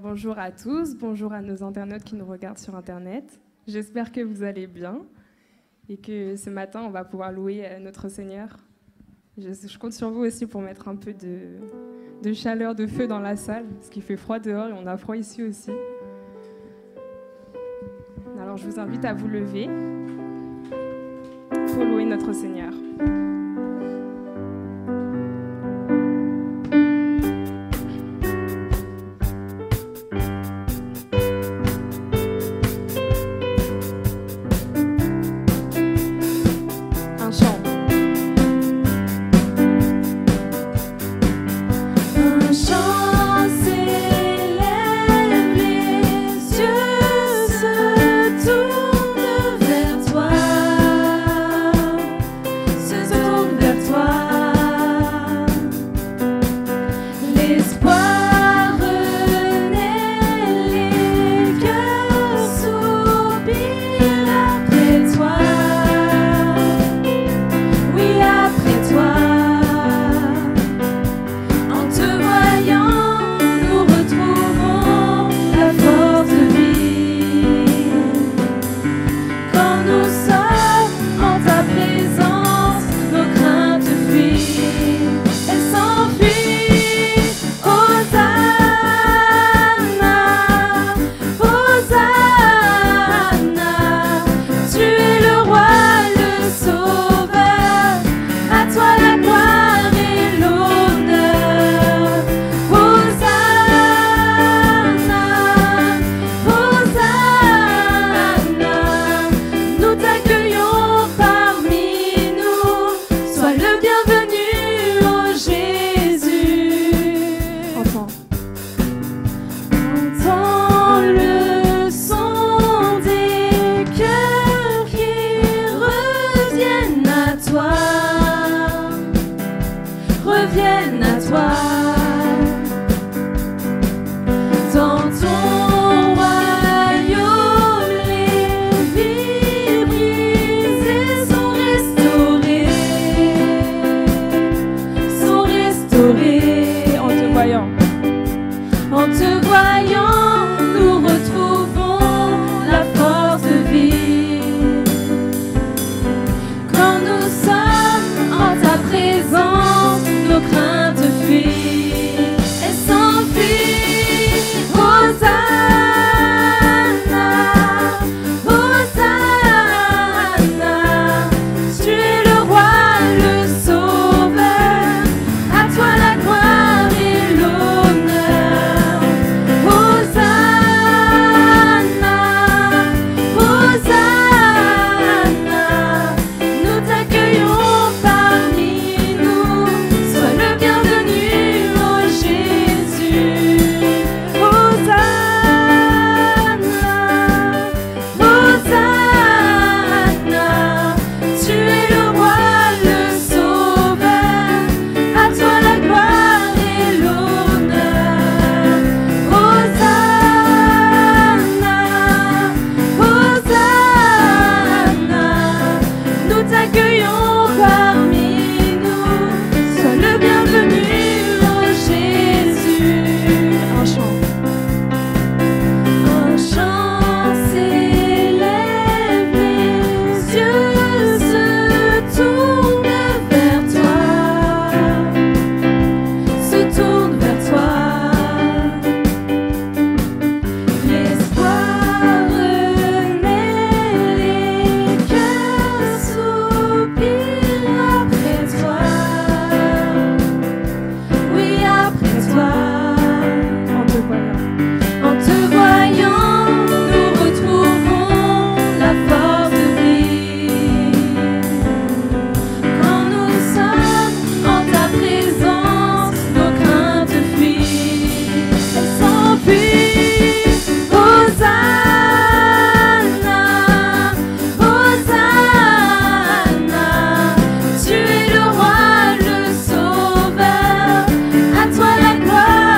Bonjour à tous, bonjour à nos internautes qui nous regardent sur Internet. J'espère que vous allez bien et que ce matin, on va pouvoir louer notre Seigneur. Je compte sur vous aussi pour mettre un peu de chaleur, de feu dans la salle, parce qu'il fait froid dehors et on a froid ici aussi. Alors je vous invite à vous lever pour louer notre Seigneur. À toi la gloire.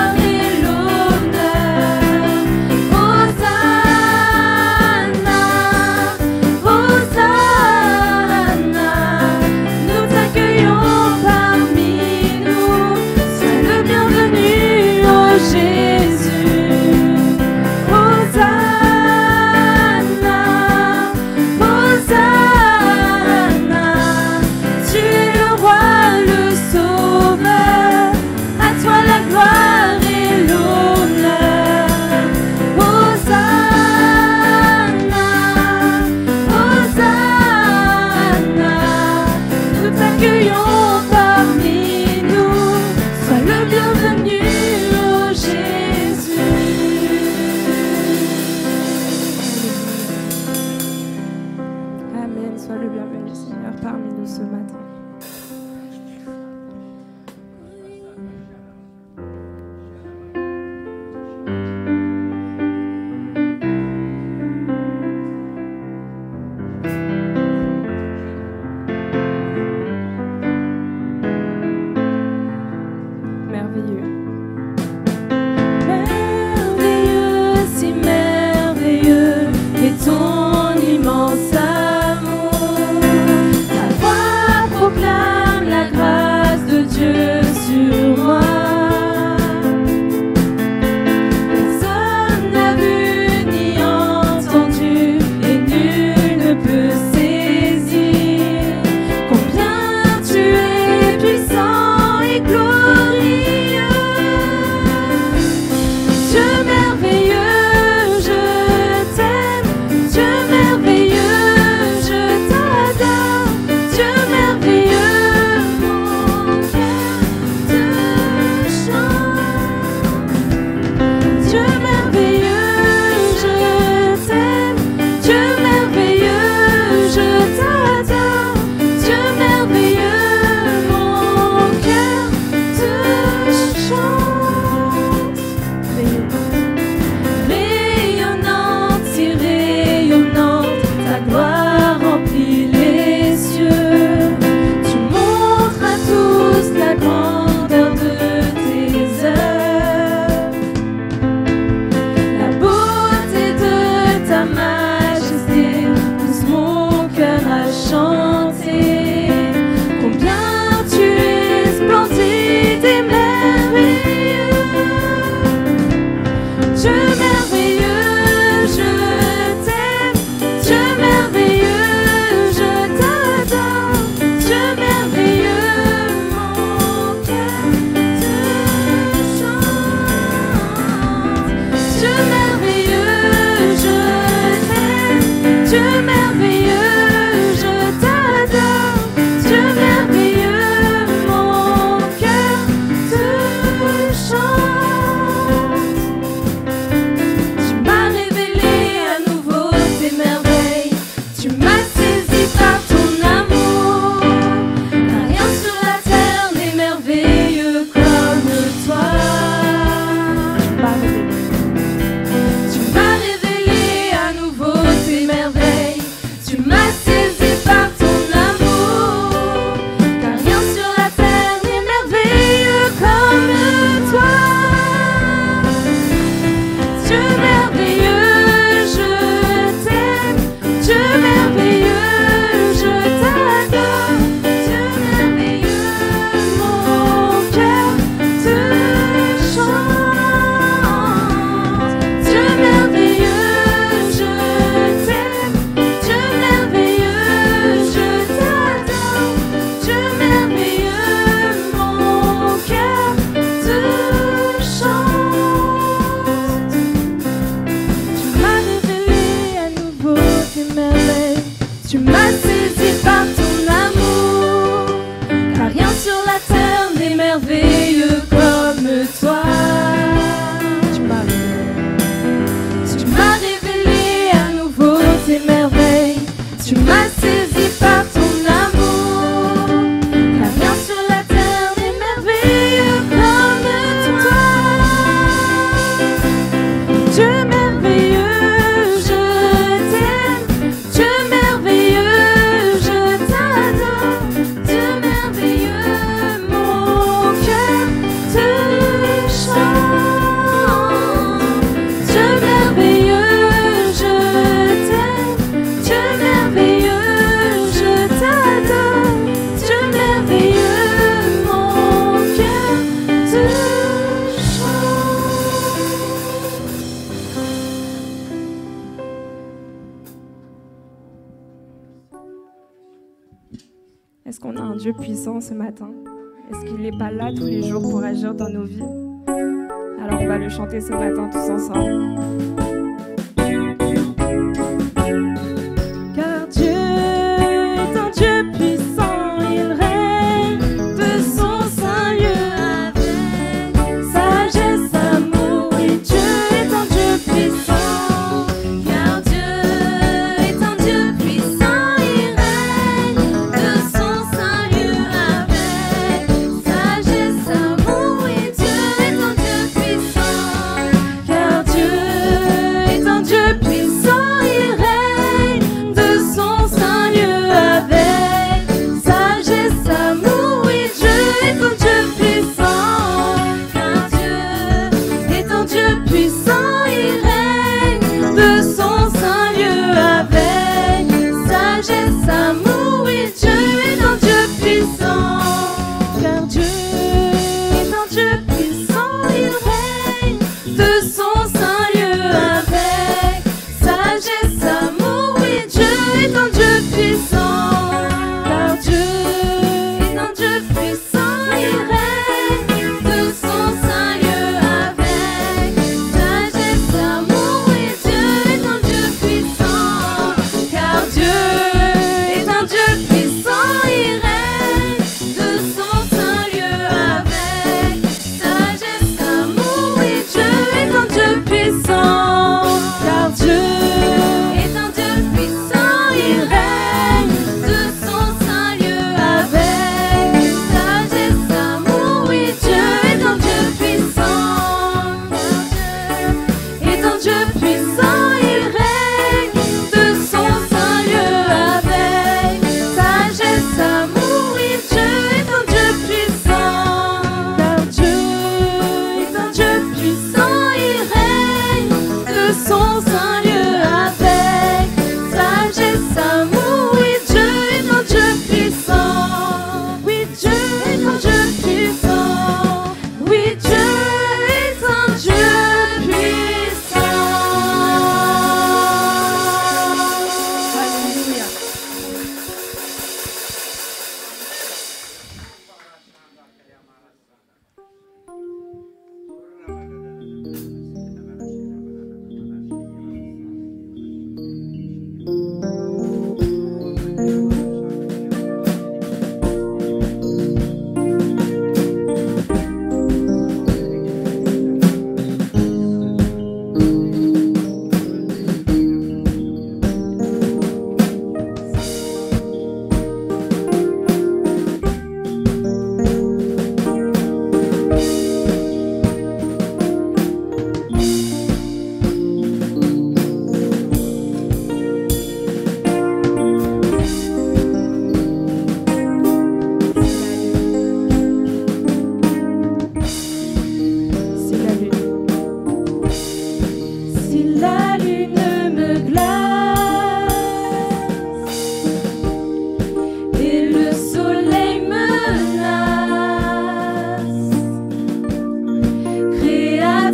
merveilleux. Merveilleux, si merveilleux est ton immense amour. Ta voix proclame la grâce de Dieu sur moi. Personne n'a vu ni entendu et nul ne peut saisir combien tu es puissant et glorieux. Dieu merveilleux, je t'aime. Dieu merveilleux, je t'adore. Dieu merveilleux, mon cœur te chante. Dieu merveilleux, je t'aime. Dieu merveilleux, je t'adore. Dieu merveilleux, mon cœur te chante. Rayonnante, si rayonnante, ta gloire remplit les cieux. Tu montres à tous la grandeur de tes œuvres, la beauté de ta majesté pousse mon cœur à chanter. Combien tu es splendide et merveilleux. Dieu merveilleux, je t'aime. Dieu merveilleux, je t'adore. Dieu merveilleux, mon cœur te chante. Dieu merveilleux, je t'aime. Dieu merveilleux, je t'adore. Dieu merveilleux, mon cœur te chante. Tu m'as révélé à nouveau tes merveilles. Tu m'as saisi par ton amour. Car rien sur la terre n'est merveilleux comme toi. Tu m'as révélé à nouveau tes merveilles. Tu m'as saisi par ton amour. Car rien sur la terre n'est merveilleux comme toi. Dieu merveilleux, je t'aime. Dieu merveilleux, je t'adore. Dieu merveilleux, mon cœur te chante. Dieu merveilleux, je t'aime. Dieu merveilleux, je t'adore. Dieu merveilleux, mon cœur te chante. Tu m'as révélé à nouveau tes merveilles. Tu m'as saisi par ton amour. Car rien sur la terre n'est merveilleux comme toi. Tu m'as révélé à nouveau tes merveilles. Tu m'as saisi par ton amour. Car rien sur la terre n'est merveilleux comme toi. Dieu merveilleux, je t'aime. Dieu merveilleux, je t'adore. Dieu merveilleux, mon cœur te chante. Dieu merveilleux, je t'aime. Dieu merveilleux, je t'adore. Dieu merveilleux, mon cœur te chante. Est-ce qu'on a un Dieu puissant ce matin? Est-ce qu'il n'est pas là tous les jours pour agir dans nos vies? Alors on va le chanter ce matin tous ensemble. Car Dieu est un Dieu puissant, il règne de son saint lieu avec sagesse, amour. Et Dieu est un Dieu puissant, car Dieu est un Dieu puissant, il règne de son saint lieu avec sagesse, amour. Et Dieu est un Dieu puissant, car Dieu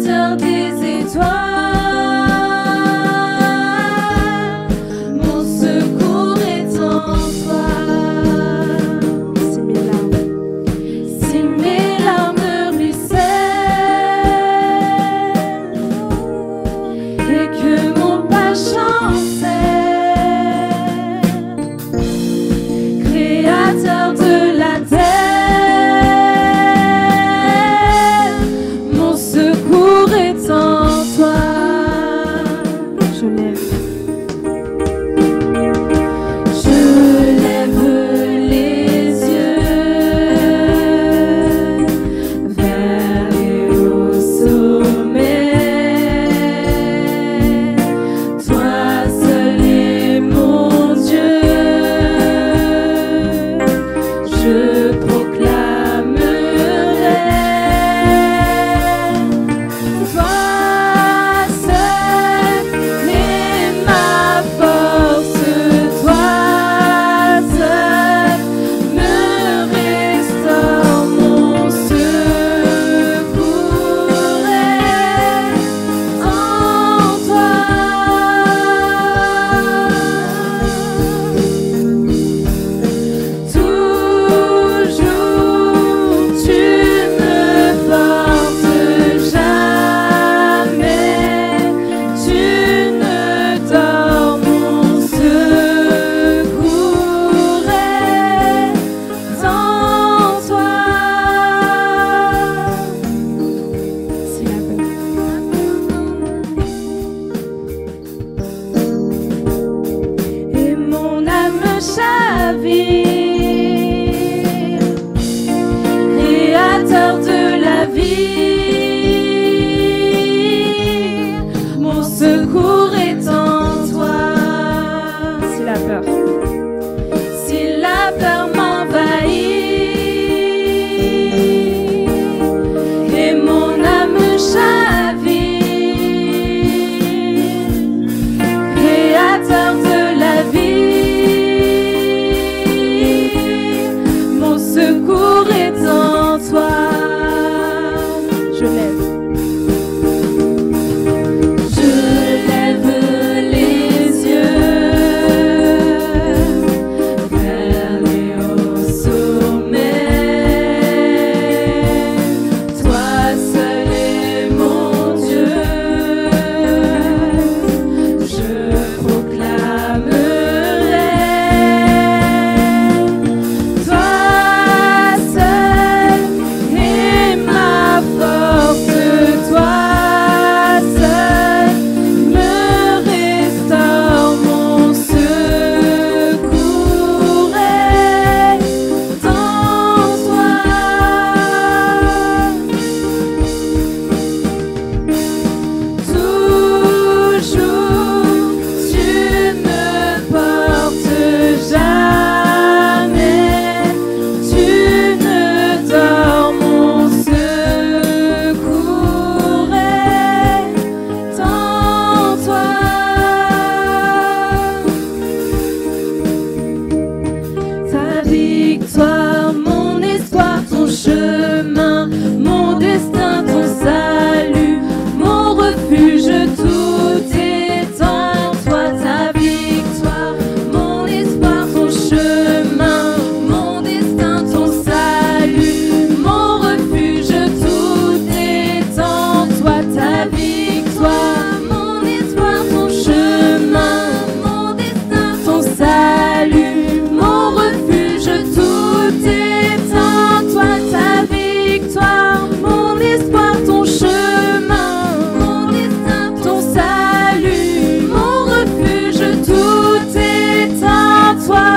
Créateur des étoiles, mon secours est en toi. Si mes larmes ruissellent et que mon pas chancelle, Créateur de la terre, mon secours est en toi. Je lève les yeux vers les hauts sommets. Toi seul est mon Dieu. Je proclamerai. Toi seul est ma force. Toi seul me restaure. Mon secours est en toi. Toujours tu me portes jamais. Tu ne dors, mon secours est en toi. Si la peur. Et mon âme chavire, Créateur de la vie, mon secours est en toi. Si la peur. Si la peur m'envahit et mon âme chavire, Créateur de la vie, mon secours est en toi. Je lève. Je lève les yeux vers les hauts sommets. Toi seul est mon Dieu. Je proclamerai. Toi seul est ma force. Toi seul me restaure. Mon secours est en toi. Toujours tu me portes jamais. Tu ne dors, mon secours est en toi. Ta victoire, mon espoir, ton chemin, mon destin, ton salut, mon refuge, tout est en toi. Ta victoire, mon espoir, ton chemin, mon destin, ton salut, mon refuge, tout est en toi. Ta victoire, mon espoir, ton chemin, mon destin, ton salut, mon refuge, tout est en toi. Ta victoire, mon espoir, ton chemin, mon destin, ton salut, mon refuge, tout est en toi.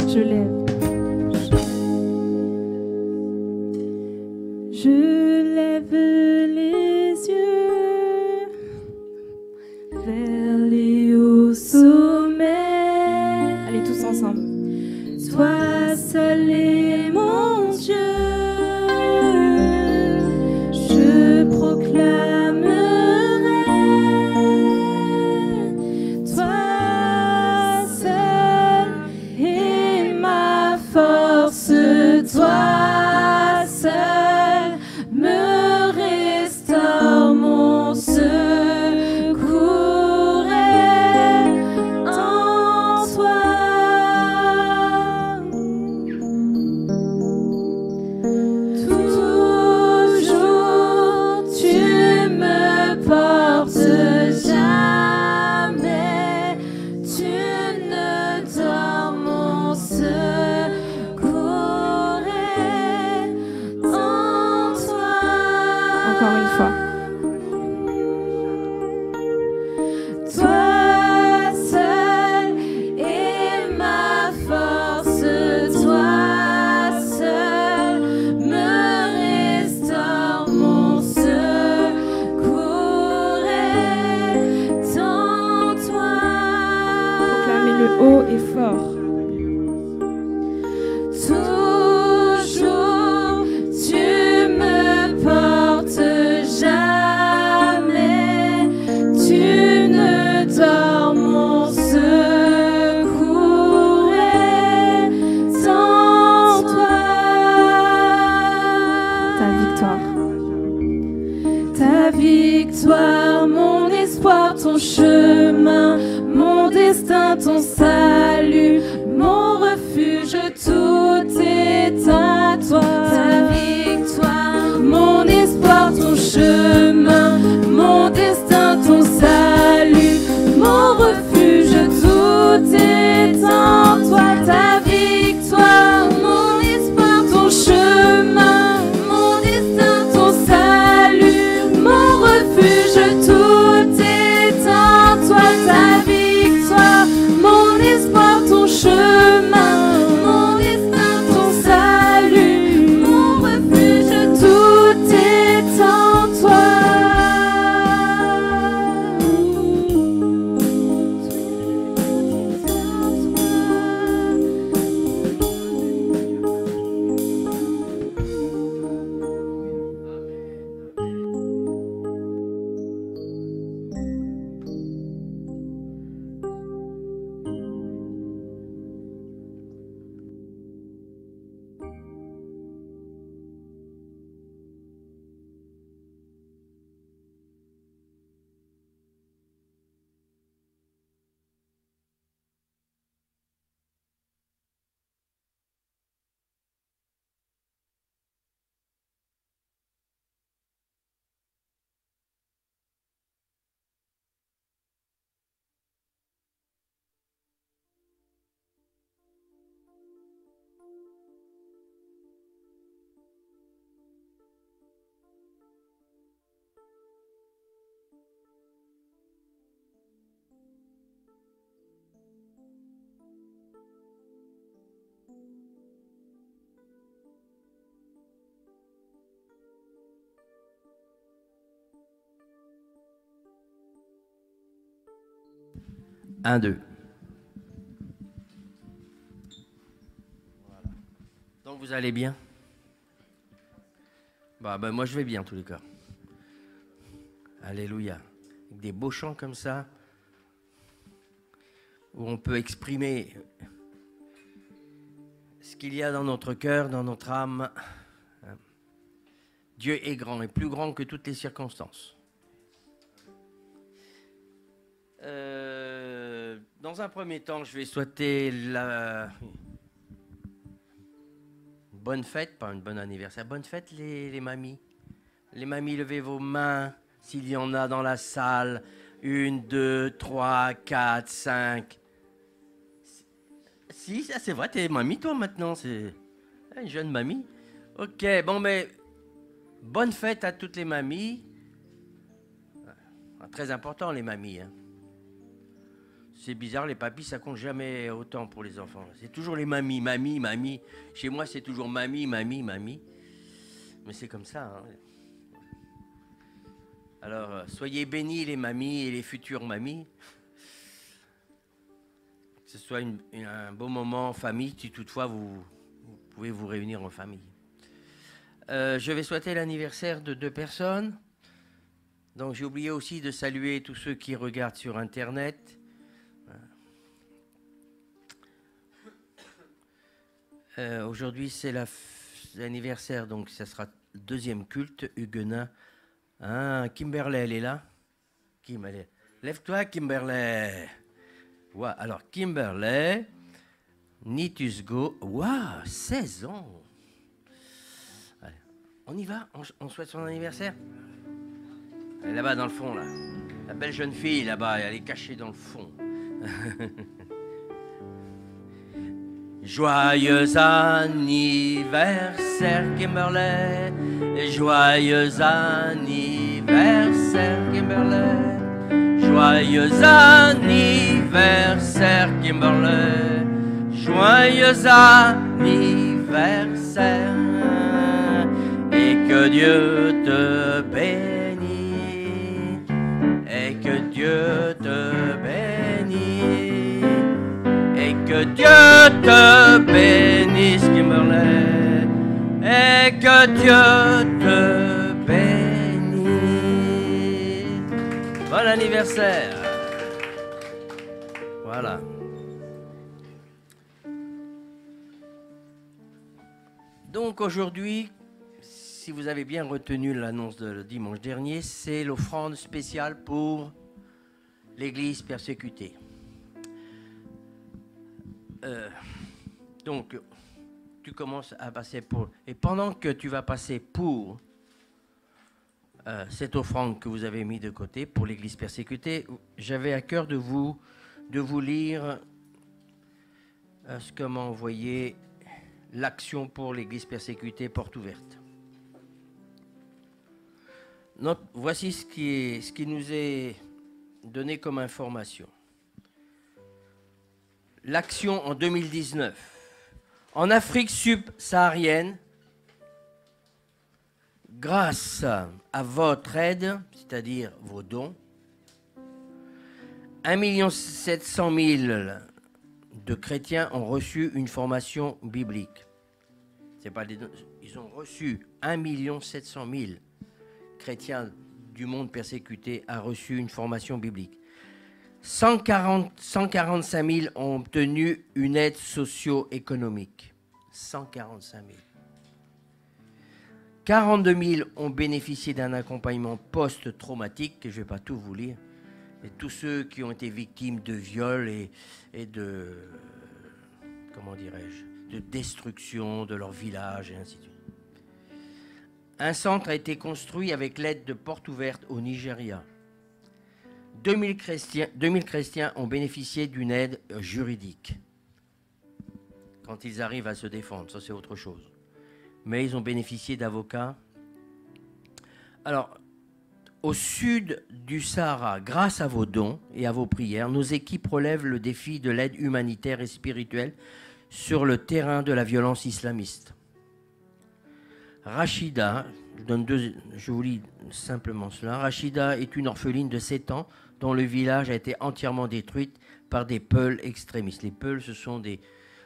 Je lève. Je lève les yeux vers les hauts sommets. Allez, tous ensemble. Toi seul est mon toujours, tu me portes jamais, tu ne dors, mon secours est en toi. Ta victoire, mon espoir, ton chemin, mon destin, ton salut, mon refuge, tout est à toi. Ta victoire, mon espoir, ton chemin, mon destin, ton salut, mon refuge, tout est en toi. Ta victoire, mon espoir, ton chemin, mon destin, ton salut, mon refuge, tout est en toi. Ta victoire, mon espoir, ton chemin, mon destin, ton salut, mon refuge, tout est en toi. Un, deux. Voilà. Donc vous allez bien? Ben, moi je vais bien en tous les cas. Alléluia. Avec des beaux chants comme ça, où on peut exprimer ce qu'il y a dans notre cœur, dans notre âme. Dieu est grand et plus grand que toutes les circonstances. Dans un premier temps, je vais souhaiter la bonne fête, pas une bonne anniversaire, bonne fête les mamies. Les mamies, levez vos mains s'il y en a dans la salle. 1, 2, 3, 4, 5. 6, c'est vrai, t'es mamie toi maintenant, c'est une jeune mamie. Ok, bon mais bonne fête à toutes les mamies. Très important les mamies, hein. C'est bizarre, les papis, ça compte jamais autant pour les enfants. C'est toujours les mamies, mamie, mamie. Chez moi, c'est toujours mamie, mamie, mamie. Mais c'est comme ça, hein. Alors, soyez bénis les mamies et les futures mamies. Que ce soit un beau moment en famille, si toutefois vous pouvez vous réunir en famille. Je vais souhaiter l'anniversaire de 2 personnes. Donc, j'ai oublié aussi de saluer tous ceux qui regardent sur Internet. Aujourd'hui, c'est l'anniversaire, donc ça sera le 2e culte huguenot. Ah, Kimberley, elle est là? Kimberley. Lève-toi, Kimberley. Ouais, alors, Kimberley, Nitusgo. Waouh, 16 ans. Allez, on y va? On souhaite son anniversaire? Elle est là-bas dans le fond, là. La belle jeune fille, là-bas, elle est cachée dans le fond. Joyeux anniversaire, Kimberley. Joyeux anniversaire, Kimberley. Joyeux anniversaire, Kimberley. Joyeux anniversaire. Et que Dieu te bénisse. Et que Dieu te bénisse. Et que Dieu te bénisse, Kimberley. et que Dieu te bénisse. Bon anniversaire. Voilà. Donc aujourd'hui, si vous avez bien retenu l'annonce de dimanche dernier, c'est l'offrande spéciale pour l'Église persécutée. Donc, tu commences à passer pour... Et pendant que tu vas passer pour cette offrande que vous avez mise de côté pour l'Église persécutée, j'avais à cœur de vous lire ce que m'a envoyé l'Action pour l'Église persécutée, porte ouverte. Voici ce qui nous est donné comme information. L'Action en 2019. En Afrique subsaharienne, grâce à votre aide, c'est-à-dire vos dons, 1 700 000 de chrétiens ont reçu une formation biblique. C'est pas des, ils ont reçu 1 700 000 chrétiens du monde persécuté ont reçu une formation biblique. 145 000 ont obtenu une aide socio-économique. 145 000. 42 000 ont bénéficié d'un accompagnement post-traumatique, que je ne vais pas tout vous lire. Et tous ceux qui ont été victimes de viols et de, comment dirais-je, de destruction de leur village et ainsi de suite. Un centre a été construit avec l'aide de Porte Ouverte au Nigeria. 2000 chrétiens ont bénéficié d'une aide juridique. Quand ils arrivent à se défendre, ça c'est autre chose. Mais ils ont bénéficié d'avocats. Alors, au sud du Sahara, grâce à vos dons et à vos prières, nos équipes relèvent le défi de l'aide humanitaire et spirituelle sur le terrain de la violence islamiste. Rachida, je vous lis simplement cela. Rachida est une orpheline de 7 ans dont le village a été entièrement détruit par des Peuls extrémistes. Les Peuls, ce sont des,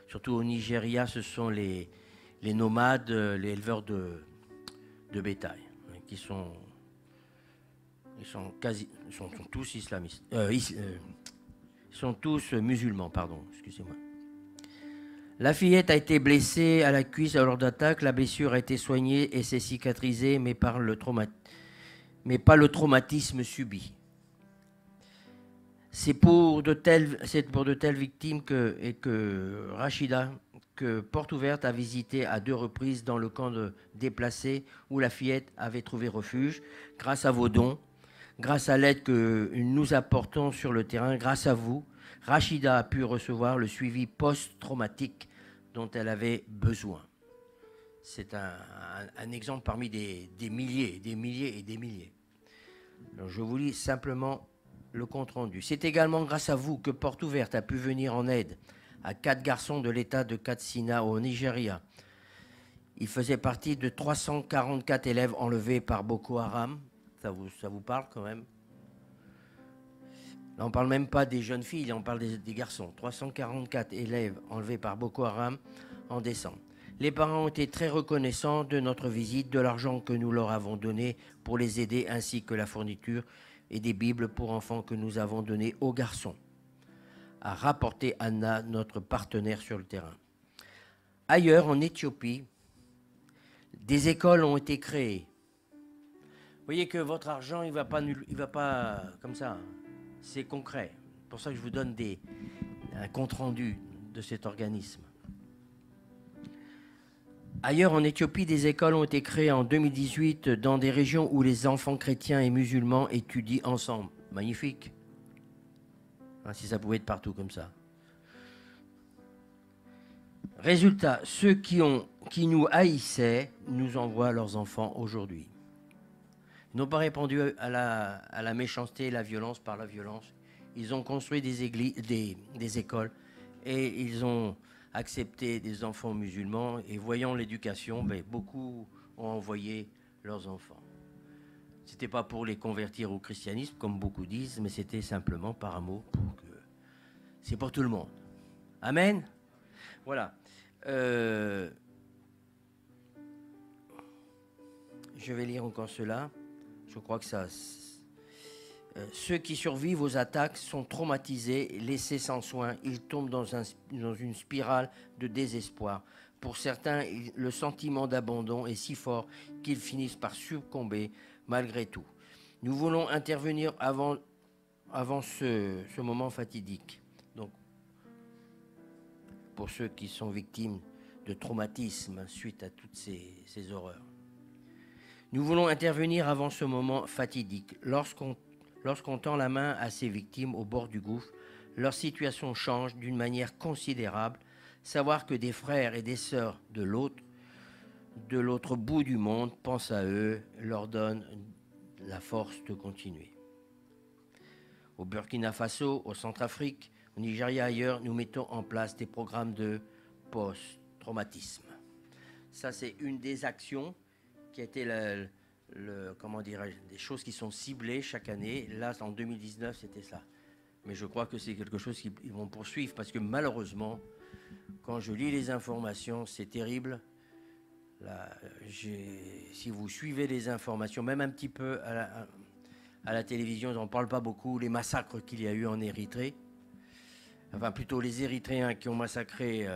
surtout au Nigeria, ce sont les nomades, les éleveurs de bétail, qui sont tous islamistes. Ils sont tous musulmans, pardon, excusez-moi. La fillette a été blessée à la cuisse lors d'attaque. La blessure a été soignée et s'est cicatrisée, mais pas le traumatisme subi. C'est pour de telles victimes que Rachida, que Porte Ouverte a visité à 2 reprises dans le camp de déplacés où la fillette avait trouvé refuge. Grâce à vos dons, grâce à l'aide que nous apportons sur le terrain, grâce à vous, Rachida a pu recevoir le suivi post-traumatique dont elle avait besoin. C'est un exemple parmi des milliers, des milliers et des milliers. Alors je vous lis simplement le compte-rendu. C'est également grâce à vous que Porte Ouverte a pu venir en aide à 4 garçons de l'État de Katsina au Nigeria. Ils faisaient partie de 344 élèves enlevés par Boko Haram. Ça vous parle quand même? Là, on ne parle même pas des jeunes filles, on parle des garçons. 344 élèves enlevés par Boko Haram en décembre. Les parents ont été très reconnaissants de notre visite, de l'argent que nous leur avons donné pour les aider, ainsi que la fourniture et des Bibles pour enfants que nous avons donné aux garçons, a rapporté Anna, notre partenaire sur le terrain. Ailleurs, en Éthiopie, des écoles ont été créées. Vous voyez que votre argent, il va pas comme ça. C'est concret. C'est pour ça que je vous donne un compte-rendu de cet organisme. Ailleurs, en Éthiopie, des écoles ont été créées en 2018 dans des régions où les enfants chrétiens et musulmans étudient ensemble. Magnifique. Si ça pouvait être partout comme ça. Résultat, ceux qui nous haïssaient nous envoient leurs enfants aujourd'hui. Ils n'ont pas répondu à la méchanceté et la violence par la violence. Ils ont construit des écoles et ils ont accepté des enfants musulmans. Et voyant l'éducation, beaucoup ont envoyé leurs enfants. Ce n'était pas pour les convertir au christianisme, comme beaucoup disent, mais c'était simplement par amour. C'est pour tout le monde. Amen. Voilà. je vais lire encore cela. Je crois que ça... ceux qui survivent aux attaques sont traumatisés, laissés sans soin. Ils tombent dans une spirale de désespoir. Pour certains, le sentiment d'abandon est si fort qu'ils finissent par succomber malgré tout. Nous voulons intervenir avant ce moment fatidique. Donc, pour ceux qui sont victimes de traumatisme suite à toutes ces horreurs. Nous voulons intervenir avant ce moment fatidique. Lorsqu'on tend la main à ces victimes au bord du gouffre, leur situation change d'une manière considérable. Savoir que des frères et des sœurs de l'autre bout du monde pensent à eux, leur donne la force de continuer. Au Burkina Faso, au Centrafrique, au Nigeria, ailleurs, nous mettons en place des programmes de post-traumatisme. Ça, c'est une des actions qui a été comment dirais-je, des choses qui sont ciblées chaque année. Là, en 2019, c'était ça. Mais je crois que c'est quelque chose qu'ils vont poursuivre parce que malheureusement, quand je lis les informations, c'est terrible. Là, si vous suivez les informations, même un petit peu à la télévision, on n'en parle pas beaucoup, les massacres qu'il y a eu en Érythrée. Enfin, plutôt les Érythréens qui ont massacré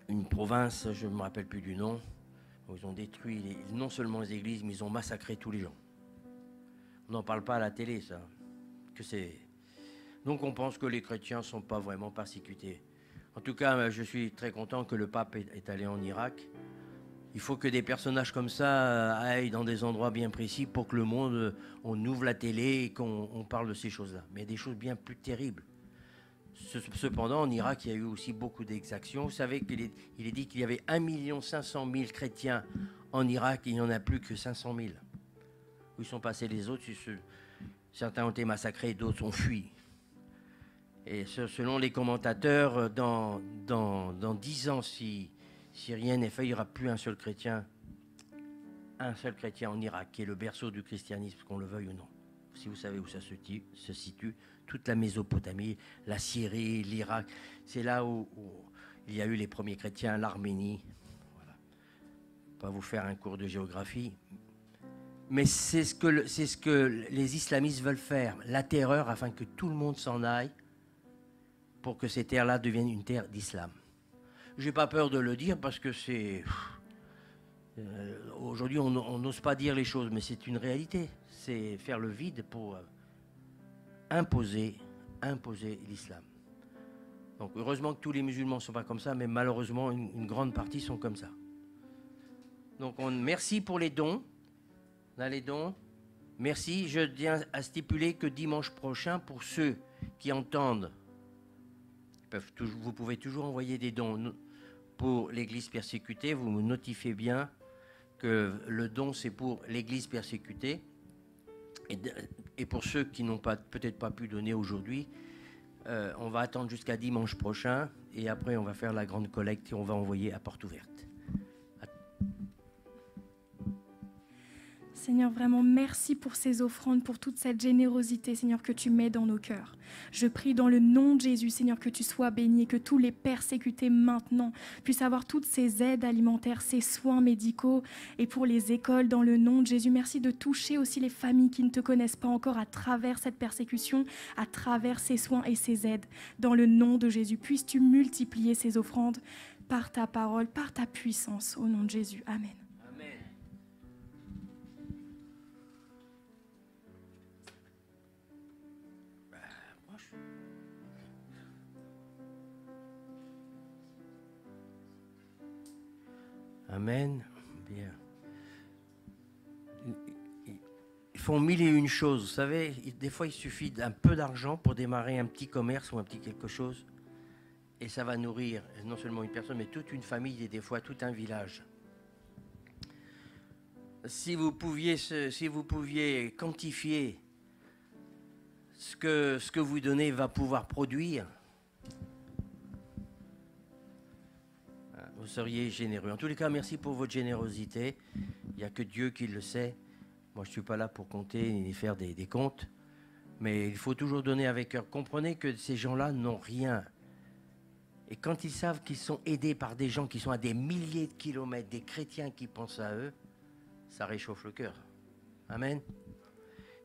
une province, je ne me rappelle plus du nom. Ils ont détruit non seulement les églises, mais ils ont massacré tous les gens. On n'en parle pas à la télé, ça. Donc on pense que les chrétiens ne sont pas vraiment persécutés. En tout cas, je suis très content que le pape est allé en Irak. Il faut que des personnages comme ça aillent dans des endroits bien précis pour que le monde, on ouvre la télé et qu'on parle de ces choses-là. Mais il y a des choses bien plus terribles. Cependant, en Irak, il y a eu aussi beaucoup d'exactions. Vous savez qu'il est dit qu'il y avait 1 500 000 chrétiens en Irak et il n'y en a plus que 500 000. Où ils sont passés les autres? Certains ont été massacrés, d'autres ont fui. Et selon les commentateurs, dans 10 ans, si rien n'est fait, il n'y aura plus un seul chrétien en Irak, qui est le berceau du christianisme, qu'on le veuille ou non. Si vous savez où ça se situe, toute la Mésopotamie, la Syrie, l'Irak, c'est là où il y a eu les premiers chrétiens, l'Arménie. Voilà. Pas vous faire un cours de géographie. Mais c'est ce que les islamistes veulent faire, la terreur, afin que tout le monde s'en aille, pour que ces terres-là deviennent une terre d'islam. Je n'ai pas peur de le dire parce que c'est... aujourd'hui, on n'ose pas dire les choses, mais c'est une réalité. C'est faire le vide pour imposer l'islam. Donc heureusement que tous les musulmans ne sont pas comme ça, mais malheureusement, une grande partie sont comme ça. Donc merci pour les dons. On a les dons. Merci. Je tiens à stipuler que dimanche prochain, pour ceux qui entendent, vous pouvez toujours envoyer des dons pour l'Église persécutée. Vous me notifiez bien que le don, c'est pour l'Église persécutée. Et pour ceux qui n'ont peut-être pas pu donner aujourd'hui, on va attendre jusqu'à dimanche prochain. Et après, on va faire la grande collecte et on va envoyer à porte ouverte. Seigneur, vraiment, merci pour ces offrandes, pour toute cette générosité, Seigneur, que tu mets dans nos cœurs. Je prie dans le nom de Jésus, Seigneur, que tu sois béni, que tous les persécutés maintenant puissent avoir toutes ces aides alimentaires, ces soins médicaux et pour les écoles, dans le nom de Jésus. Merci de toucher aussi les familles qui ne te connaissent pas encore à travers cette persécution, à travers ces soins et ces aides. Dans le nom de Jésus, puisses-tu multiplier ces offrandes par ta parole, par ta puissance, au nom de Jésus. Amen. Amen. Bien. Ils font 1001 choses. Vous savez, des fois, il suffit d'un peu d'argent pour démarrer un petit commerce ou un petit quelque chose. Et ça va nourrir non seulement une personne, mais toute une famille et des fois tout un village. Si vous pouviez quantifier ce que vous donnez va pouvoir produire, vous seriez généreux. En tous les cas, merci pour votre générosité. Il n'y a que Dieu qui le sait. Moi, je ne suis pas là pour compter ni faire des comptes. Mais il faut toujours donner avec cœur. Comprenez que ces gens-là n'ont rien. Et quand ils savent qu'ils sont aidés par des gens qui sont à des milliers de kilomètres, des chrétiens qui pensent à eux, ça réchauffe le cœur. Amen.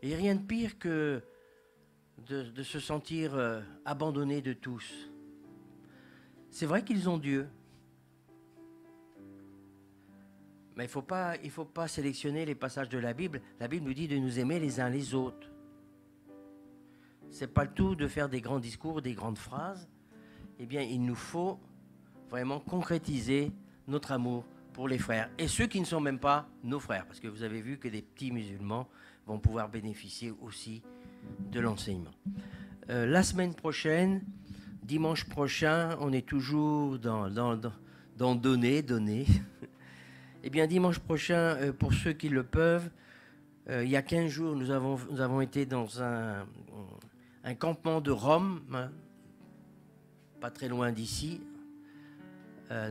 Et rien de pire que de se sentir abandonné de tous. C'est vrai qu'ils ont Dieu. Mais il faut pas sélectionner les passages de la Bible. La Bible nous dit de nous aimer les uns les autres. C'est pas le tout de faire des grands discours, des grandes phrases. Eh bien, il nous faut vraiment concrétiser notre amour pour les frères. Et ceux qui ne sont même pas nos frères. Parce que vous avez vu que des petits musulmans vont pouvoir bénéficier aussi de l'enseignement. La semaine prochaine, dimanche prochain, on est toujours dans donner. Eh bien, dimanche prochain, pour ceux qui le peuvent, il y a 15 jours, nous avons été dans un campement de Rome, hein, pas très loin d'ici.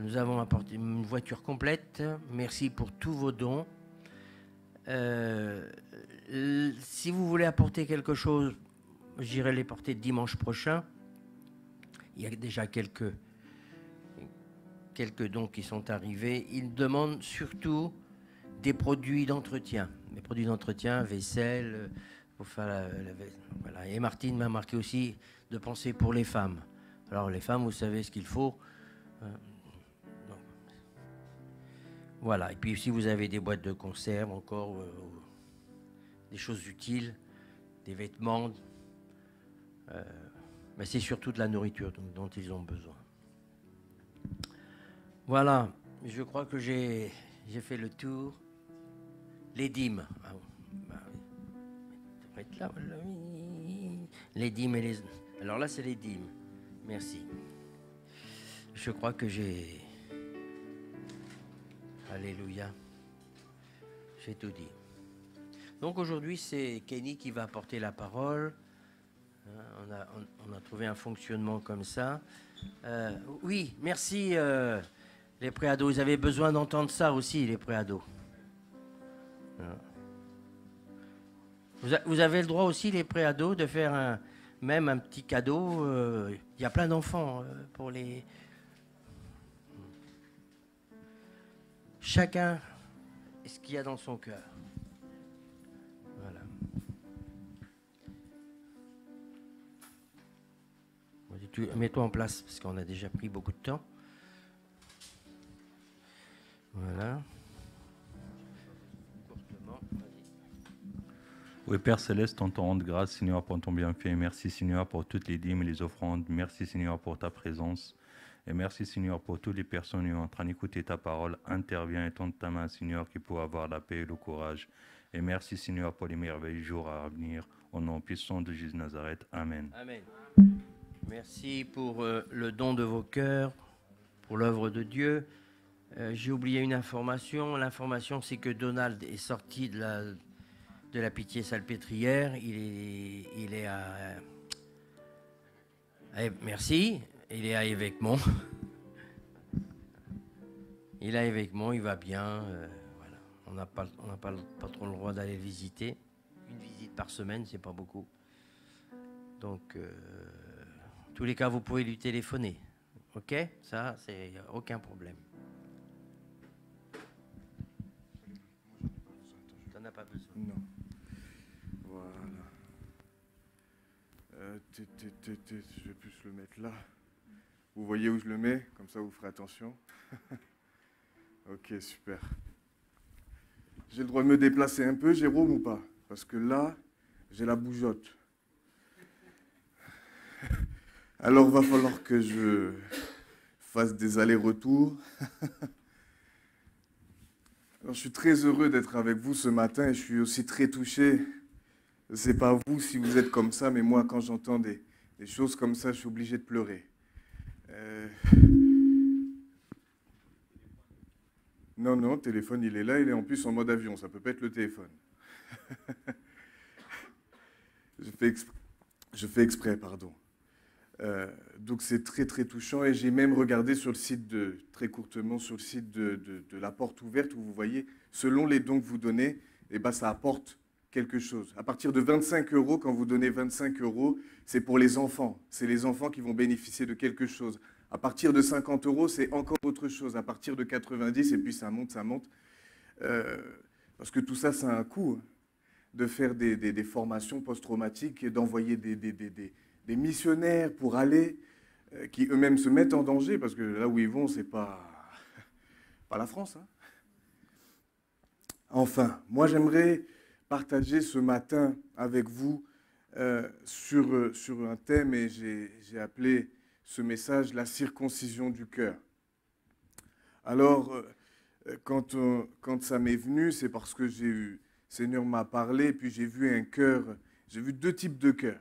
Nous avons apporté une voiture complète. Merci pour tous vos dons. Si vous voulez apporter quelque chose, j'irai les porter dimanche prochain. Il y a déjà quelques dons qui sont arrivés. Ils demandent surtout des produits d'entretien. Les produits d'entretien, vaisselle, voilà. Et Martine m'a marqué aussi de penser pour les femmes. Alors les femmes, vous savez ce qu'il faut. Voilà. Et puis si vous avez des boîtes de conserve encore, des choses utiles, des vêtements, mais c'est surtout de la nourriture dont ils ont besoin. Voilà, je crois que j'ai fait le tour. Les dîmes. Ah, bah, oui. Là, les dîmes et les... Alors là, c'est les dîmes. Merci. Je crois que j'ai... Alléluia. J'ai tout dit. Donc aujourd'hui, c'est Kenny qui va apporter la parole. On a trouvé un fonctionnement comme ça. Oui, merci les préados. Ils avaient besoin d'entendre ça aussi, les préados. Vous avez le droit aussi, les préados, de faire même un petit cadeau. Il y a plein d'enfants pour les... Chacun ce qu'il y a dans son cœur. Voilà. Mets-toi en place, parce qu'on a déjà pris beaucoup de temps. Voilà. Oui, Père Céleste, on te rend grâce, Seigneur, pour ton bienfait. Merci, Seigneur, pour toutes les dîmes et les offrandes. Merci, Seigneur, pour ta présence. Et merci, Seigneur, pour toutes les personnes qui sont en train d'écouter ta parole. Interviens et tends ta main, Seigneur, qui peut avoir la paix et le courage. Et merci, Seigneur, pour les merveilleux jours à venir. Au nom puissant de Jésus de Nazareth. Amen. Amen. Merci pour le don de vos cœurs, pour l'œuvre de Dieu. J'ai oublié une information. L'information, c'est que Donald est sorti de la Pitié-Salpêtrière. Il est à... Merci. Il est à Évêquemont. Il est à Évêquemont, il va bien. Voilà. On n'a pas trop le droit d'aller le visiter. Une visite par semaine, c'est pas beaucoup. Donc, en tous les cas, vous pouvez lui téléphoner. OK? Ça, c'est aucun problème. T'en as pas besoin. Non. Voilà. Je vais plus le mettre là. Vous voyez où je le mets? Comme ça, vous ferez attention. Ok, super. J'ai le droit de me déplacer un peu, Jérôme, ou pas? Parce que là, j'ai la bougeotte. Alors, va falloir que je fasse des allers-retours. Alors, je suis très heureux d'être avec vous ce matin et je suis aussi très touché. Je ne sais pas vous si vous êtes comme ça, mais moi, quand j'entends des choses comme ça, je suis obligé de pleurer. Non, le téléphone, il est là, il est en plus en mode avion, ça peut pas être le téléphone. Je fais exprès, pardon. Donc c'est très très touchant et j'ai même regardé sur le site très courtement sur le site de la Porte Ouverte où vous voyez, selon les dons que vous donnez, eh ben, ça apporte quelque chose. À partir de 25 €, quand vous donnez 25 €, c'est pour les enfants. C'est les enfants qui vont bénéficier de quelque chose. À partir de 50 €, c'est encore autre chose. À partir de 90, et puis ça monte. Parce que tout ça, c'est un coût, hein, de faire des formations post-traumatiques et d'envoyer des missionnaires pour aller, qui eux-mêmes se mettent en danger, parce que là où ils vont, c'est pas la France. Hein. Enfin, moi j'aimerais partager ce matin avec vous sur un thème, et j'ai appelé ce message « La circoncision du cœur ». Alors, quand ça m'est venu, c'est parce que le Seigneur m'a parlé, puis j'ai vu un cœur, j'ai vu deux types de cœurs.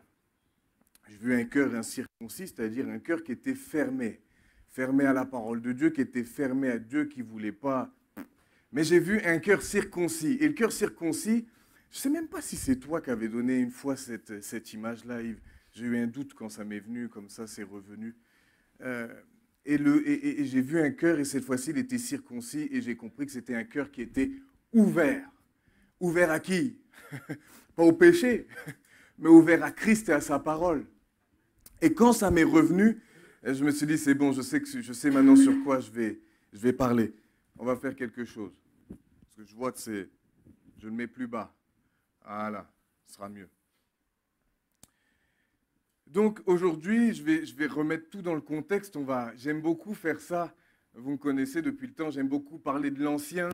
J'ai vu un cœur incirconcis, c'est-à-dire un cœur qui était fermé à la parole de Dieu, qui était fermé à Dieu, qui ne voulait pas. Mais j'ai vu un cœur circoncis. Et le cœur circoncis, je ne sais même pas si c'est toi qui avais donné une fois cette image-là, Yves. J'ai eu un doute quand ça m'est venu, comme ça c'est revenu. Et j'ai vu un cœur, et cette fois-ci, il était circoncis, et j'ai compris que c'était un cœur qui était ouvert. Ouvert à qui? Pas au péché, mais ouvert à Christ et à sa parole. Et quand ça m'est revenu, je me suis dit, c'est bon, je sais maintenant sur quoi je vais parler. On va faire quelque chose. Parce que je vois que je le mets plus bas. Voilà, ce sera mieux. Donc aujourd'hui, je vais remettre tout dans le contexte. J'aime beaucoup faire ça. Vous me connaissez depuis le temps. J'aime beaucoup parler de l'Ancien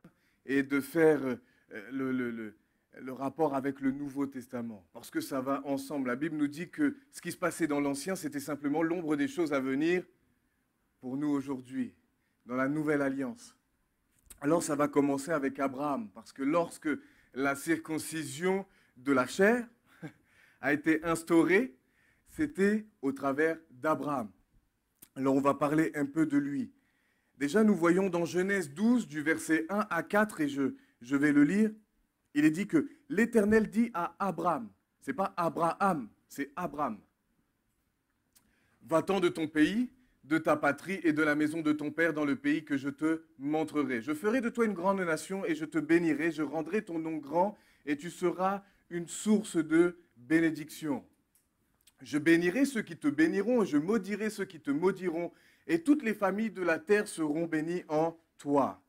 et de faire le rapport avec le Nouveau Testament. Parce que ça va ensemble. La Bible nous dit que ce qui se passait dans l'Ancien, c'était simplement l'ombre des choses à venir pour nous aujourd'hui, dans la Nouvelle Alliance. Alors ça va commencer avec Abraham. Parce que lorsque la circoncision de la chair a été instaurée, c'était au travers d'Abraham. Alors on va parler un peu de lui. Déjà, nous voyons dans Genèse 12, du verset 1 à 4, et je vais le lire, il est dit que l'Éternel dit à Abraham, ce n'est pas Abraham, c'est Abraham. Va-t'en de ton pays, de ta patrie et de la maison de ton père dans le pays que je te montrerai. Je ferai de toi une grande nation et je te bénirai, je rendrai ton nom grand et tu seras une source de bénédiction. Je bénirai ceux qui te béniront et je maudirai ceux qui te maudiront et toutes les familles de la terre seront bénies en toi.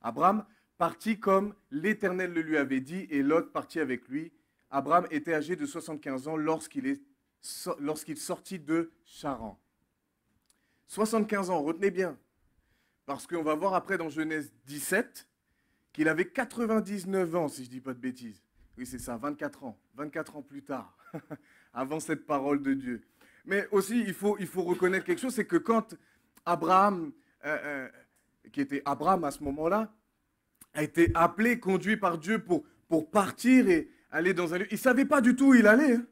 Abraham partit comme l'Éternel le lui avait dit et Lot partit avec lui. Abraham était âgé de 75 ans lorsqu'il sortit de Charan. 75 ans, retenez bien, parce qu'on va voir après dans Genèse 17 qu'il avait 99 ans, si je ne dis pas de bêtises. Oui, c'est ça, 24 ans plus tard, avant cette parole de Dieu. Mais aussi, il faut reconnaître quelque chose, c'est que quand Abraham, qui était Abraham à ce moment-là, a été appelé, conduit par Dieu pour partir et aller dans un lieu, il ne savait pas du tout où il allait. Hein.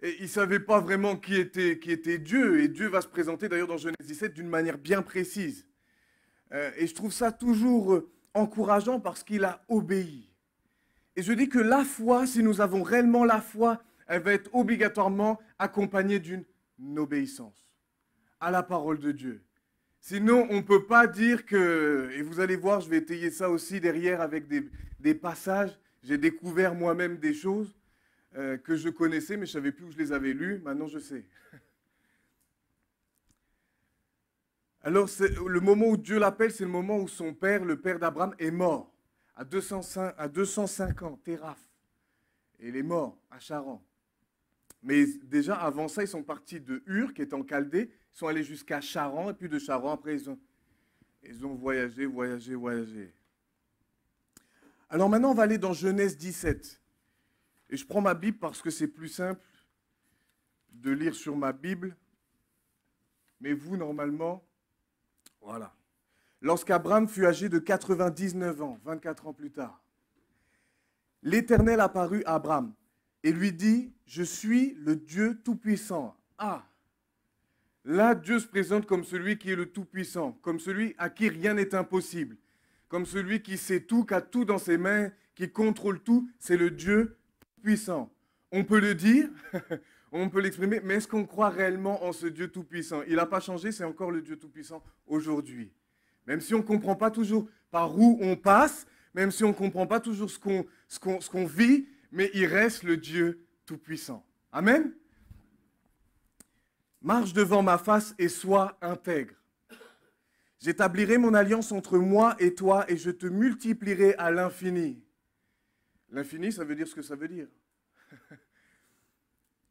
Et il ne savait pas vraiment qui était Dieu. Et Dieu va se présenter d'ailleurs dans Genèse 17 d'une manière bien précise. Et je trouve ça toujours encourageant parce qu'il a obéi. Et je dis que la foi, si nous avons réellement la foi, elle va être obligatoirement accompagnée d'une obéissance à la parole de Dieu. Sinon, on ne peut pas dire que, et vous allez voir, je vais étayer ça aussi derrière avec des passages, j'ai découvert moi-même des choses que je connaissais, mais je ne savais plus où je les avais lues, maintenant je sais. Alors, le moment où Dieu l'appelle, c'est le moment où son père, le père d'Abraham, est mort, à 205 ans, Téraph. Et il est mort à Charan. Mais déjà, avant ça, ils sont partis de Ur, qui est en Chaldée, ils sont allés jusqu'à Charan, et puis de Charan, après, ils ont voyagé. Alors maintenant, on va aller dans Genèse 17. Et je prends ma Bible parce que c'est plus simple de lire sur ma Bible. Mais vous, normalement, voilà. Lorsqu'Abraham fut âgé de 99 ans, 24 ans plus tard, l'Éternel apparut à Abraham et lui dit, « Je suis le Dieu Tout-Puissant. » Ah, là, Dieu se présente comme celui qui est le Tout-Puissant, comme celui à qui rien n'est impossible, comme celui qui sait tout, qui a tout dans ses mains, qui contrôle tout, c'est le Dieu Tout-Puissant. On peut le dire, on peut l'exprimer, mais est-ce qu'on croit réellement en ce Dieu Tout-Puissant? Il n'a pas changé, c'est encore le Dieu Tout-Puissant aujourd'hui. Même si on ne comprend pas toujours par où on passe, même si on ne comprend pas toujours ce qu'on vit, mais il reste le Dieu Tout-Puissant. Amen? Marche devant ma face et sois intègre. J'établirai mon alliance entre moi et toi et je te multiplierai à l'infini. L'infini, ça veut dire ce que ça veut dire.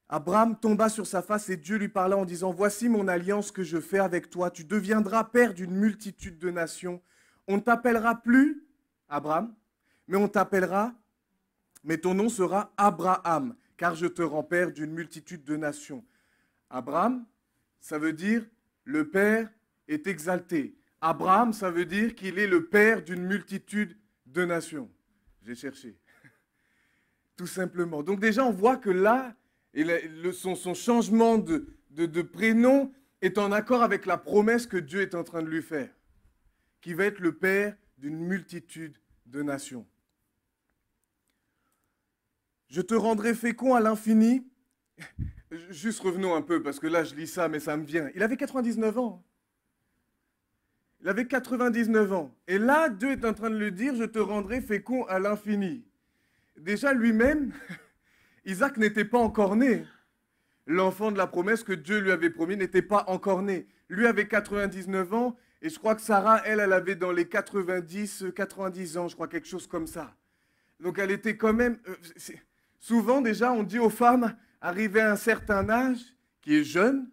Abraham tomba sur sa face et Dieu lui parla en disant, « Voici mon alliance que je fais avec toi. Tu deviendras père d'une multitude de nations. On ne t'appellera plus Abraham, mais ton nom sera Abraham, car je te rends père d'une multitude de nations. » Abraham, ça veut dire le Père est exalté. Abraham, ça veut dire qu'il est le père d'une multitude de nations. J'ai cherché. Tout simplement. Donc déjà, on voit que là, son changement de prénom est en accord avec la promesse que Dieu est en train de lui faire, qui va être le père d'une multitude de nations. Je te rendrai fécond à l'infini. Juste revenons un peu, parce que là, je lis ça, mais ça me vient. Il avait 99 ans. Il avait 99 ans. Et là, Dieu est en train de lui dire, je te rendrai fécond à l'infini. Déjà, lui-même, Isaac n'était pas encore né. L'enfant de la promesse que Dieu lui avait promis n'était pas encore né. Lui avait 99 ans, et je crois que Sarah, elle avait dans les 90 ans, je crois, quelque chose comme ça. Donc, elle était quand même... souvent, déjà, on dit aux femmes, arrivées à un certain âge, qui est jeune,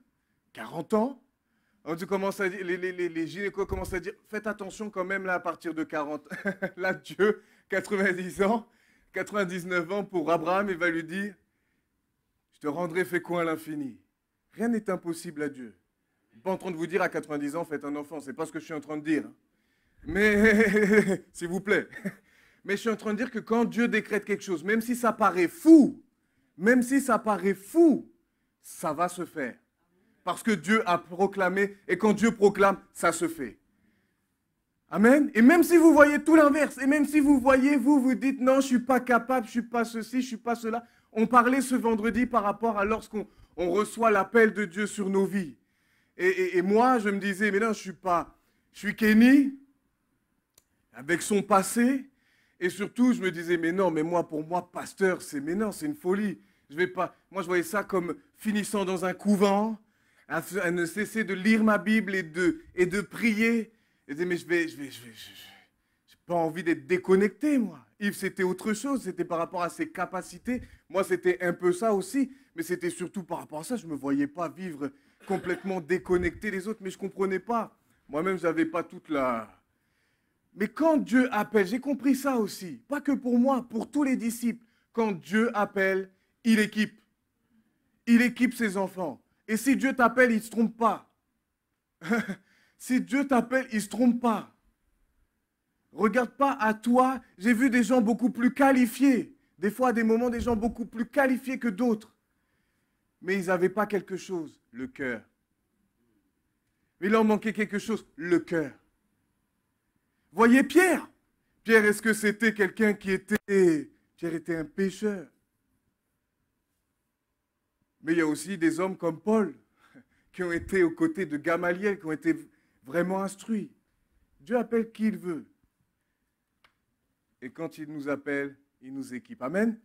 40 ans, on commence à dire, les gynécos commencent à dire, faites attention quand même là à partir de 40. Là, Dieu, 90 ans, 99 ans pour Abraham, il va lui dire, je te rendrai fécond à l'infini. Rien n'est impossible à Dieu. Je ne suis pas en train de vous dire à 90 ans, faites un enfant, ce n'est pas ce que je suis en train de dire. Mais, s'il vous plaît. Mais je suis en train de dire que quand Dieu décrète quelque chose, même si ça paraît fou, ça va se faire. Parce que Dieu a proclamé, et quand Dieu proclame, ça se fait. Amen. Et même si vous voyez tout l'inverse, et même si vous voyez, vous dites, non, je ne suis pas capable, je ne suis pas ceci, je ne suis pas cela. On parlait ce vendredi par rapport à lorsqu'on reçoit l'appel de Dieu sur nos vies. Et moi, je me disais, mais non, je suis Kenny, avec son passé. Et surtout, je me disais, mais non, mais moi, pour moi, pasteur, c'est une folie. Je vais pas. Moi, je voyais ça comme finissant dans un couvent, à ne cesser de lire ma Bible et de prier. Je disais, mais j'ai pas envie d'être déconnecté, moi. Yves, c'était autre chose, c'était par rapport à ses capacités. Moi, c'était un peu ça aussi, mais c'était surtout par rapport à ça. Je ne me voyais pas vivre complètement déconnecté des autres, mais je ne comprenais pas. Moi-même, je n'avais pas toute la... Mais quand Dieu appelle, j'ai compris ça aussi, pas que pour moi, pour tous les disciples. Quand Dieu appelle, il équipe. Il équipe ses enfants. Et si Dieu t'appelle, il ne se trompe pas. Si Dieu t'appelle, il ne se trompe pas. Regarde pas à toi. J'ai vu des gens beaucoup plus qualifiés. Des fois, à des moments, des gens beaucoup plus qualifiés que d'autres. Mais ils n'avaient pas quelque chose, le cœur. Il leur manquait quelque chose, le cœur. Voyez Pierre. Pierre, est-ce que c'était quelqu'un qui était... Pierre était un pécheur. Mais il y a aussi des hommes comme Paul, qui ont été aux côtés de Gamaliel, qui ont été vraiment instruits. Dieu appelle qui il veut. Et quand il nous appelle, il nous équipe. Amen.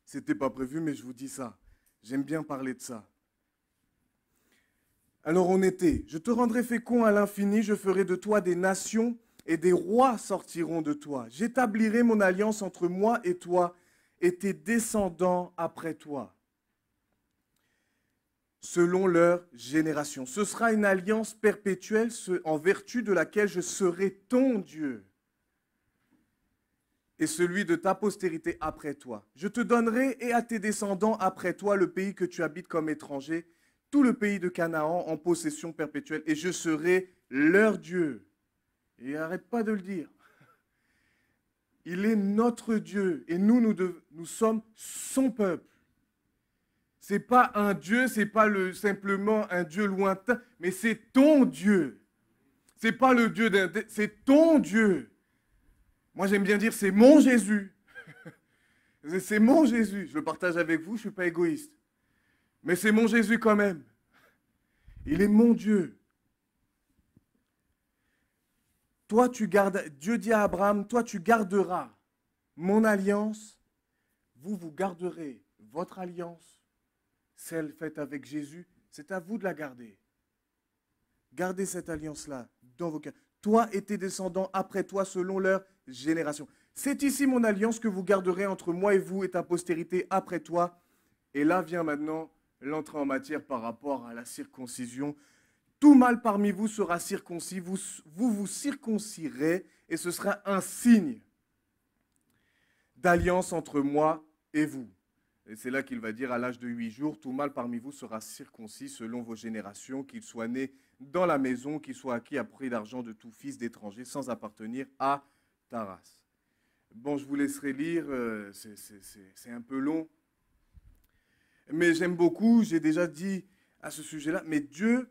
Ce n'était pas prévu, mais je vous dis ça. J'aime bien parler de ça. Alors on était, je te rendrai fécond à l'infini, je ferai de toi des nations et des rois sortiront de toi. J'établirai mon alliance entre moi et toi et tes descendants après toi, selon leur génération. Ce sera une alliance perpétuelle en vertu de laquelle je serai ton Dieu et celui de ta postérité après toi. Je te donnerai et à tes descendants après toi le pays que tu habites comme étranger, tout le pays de Canaan en possession perpétuelle, et je serai leur Dieu. Et arrête pas de le dire. Il est notre Dieu et nous sommes son peuple. Ce n'est pas un Dieu, ce n'est pas simplement un Dieu lointain, mais c'est ton Dieu. Ce n'est pas le Dieu d'un... C'est ton Dieu. Moi, j'aime bien dire, c'est mon Jésus. C'est mon Jésus. Je le partage avec vous, je ne suis pas égoïste. Mais c'est mon Jésus quand même. Il est mon Dieu. Toi, tu gardes... Dieu dit à Abraham, toi, tu garderas mon alliance. Vous garderez votre alliance. Celle faite avec Jésus, c'est à vous de la garder. Gardez cette alliance-là dans vos cœurs. Toi et tes descendants après toi selon leur génération. C'est ici mon alliance que vous garderez entre moi et vous et ta postérité après toi. Et là vient maintenant l'entrée en matière par rapport à la circoncision. Tout mâle parmi vous sera circoncis, vous vous circoncirez et ce sera un signe d'alliance entre moi et vous. Et c'est là qu'il va dire à l'âge de 8 jours, tout mâle parmi vous sera circoncis selon vos générations, qu'il soit né dans la maison, qu'il soit acquis à prix d'argent de tout fils d'étranger sans appartenir à ta race. Bon, je vous laisserai lire, c'est un peu long. Mais j'aime beaucoup, j'ai déjà dit à ce sujet-là, mais Dieu,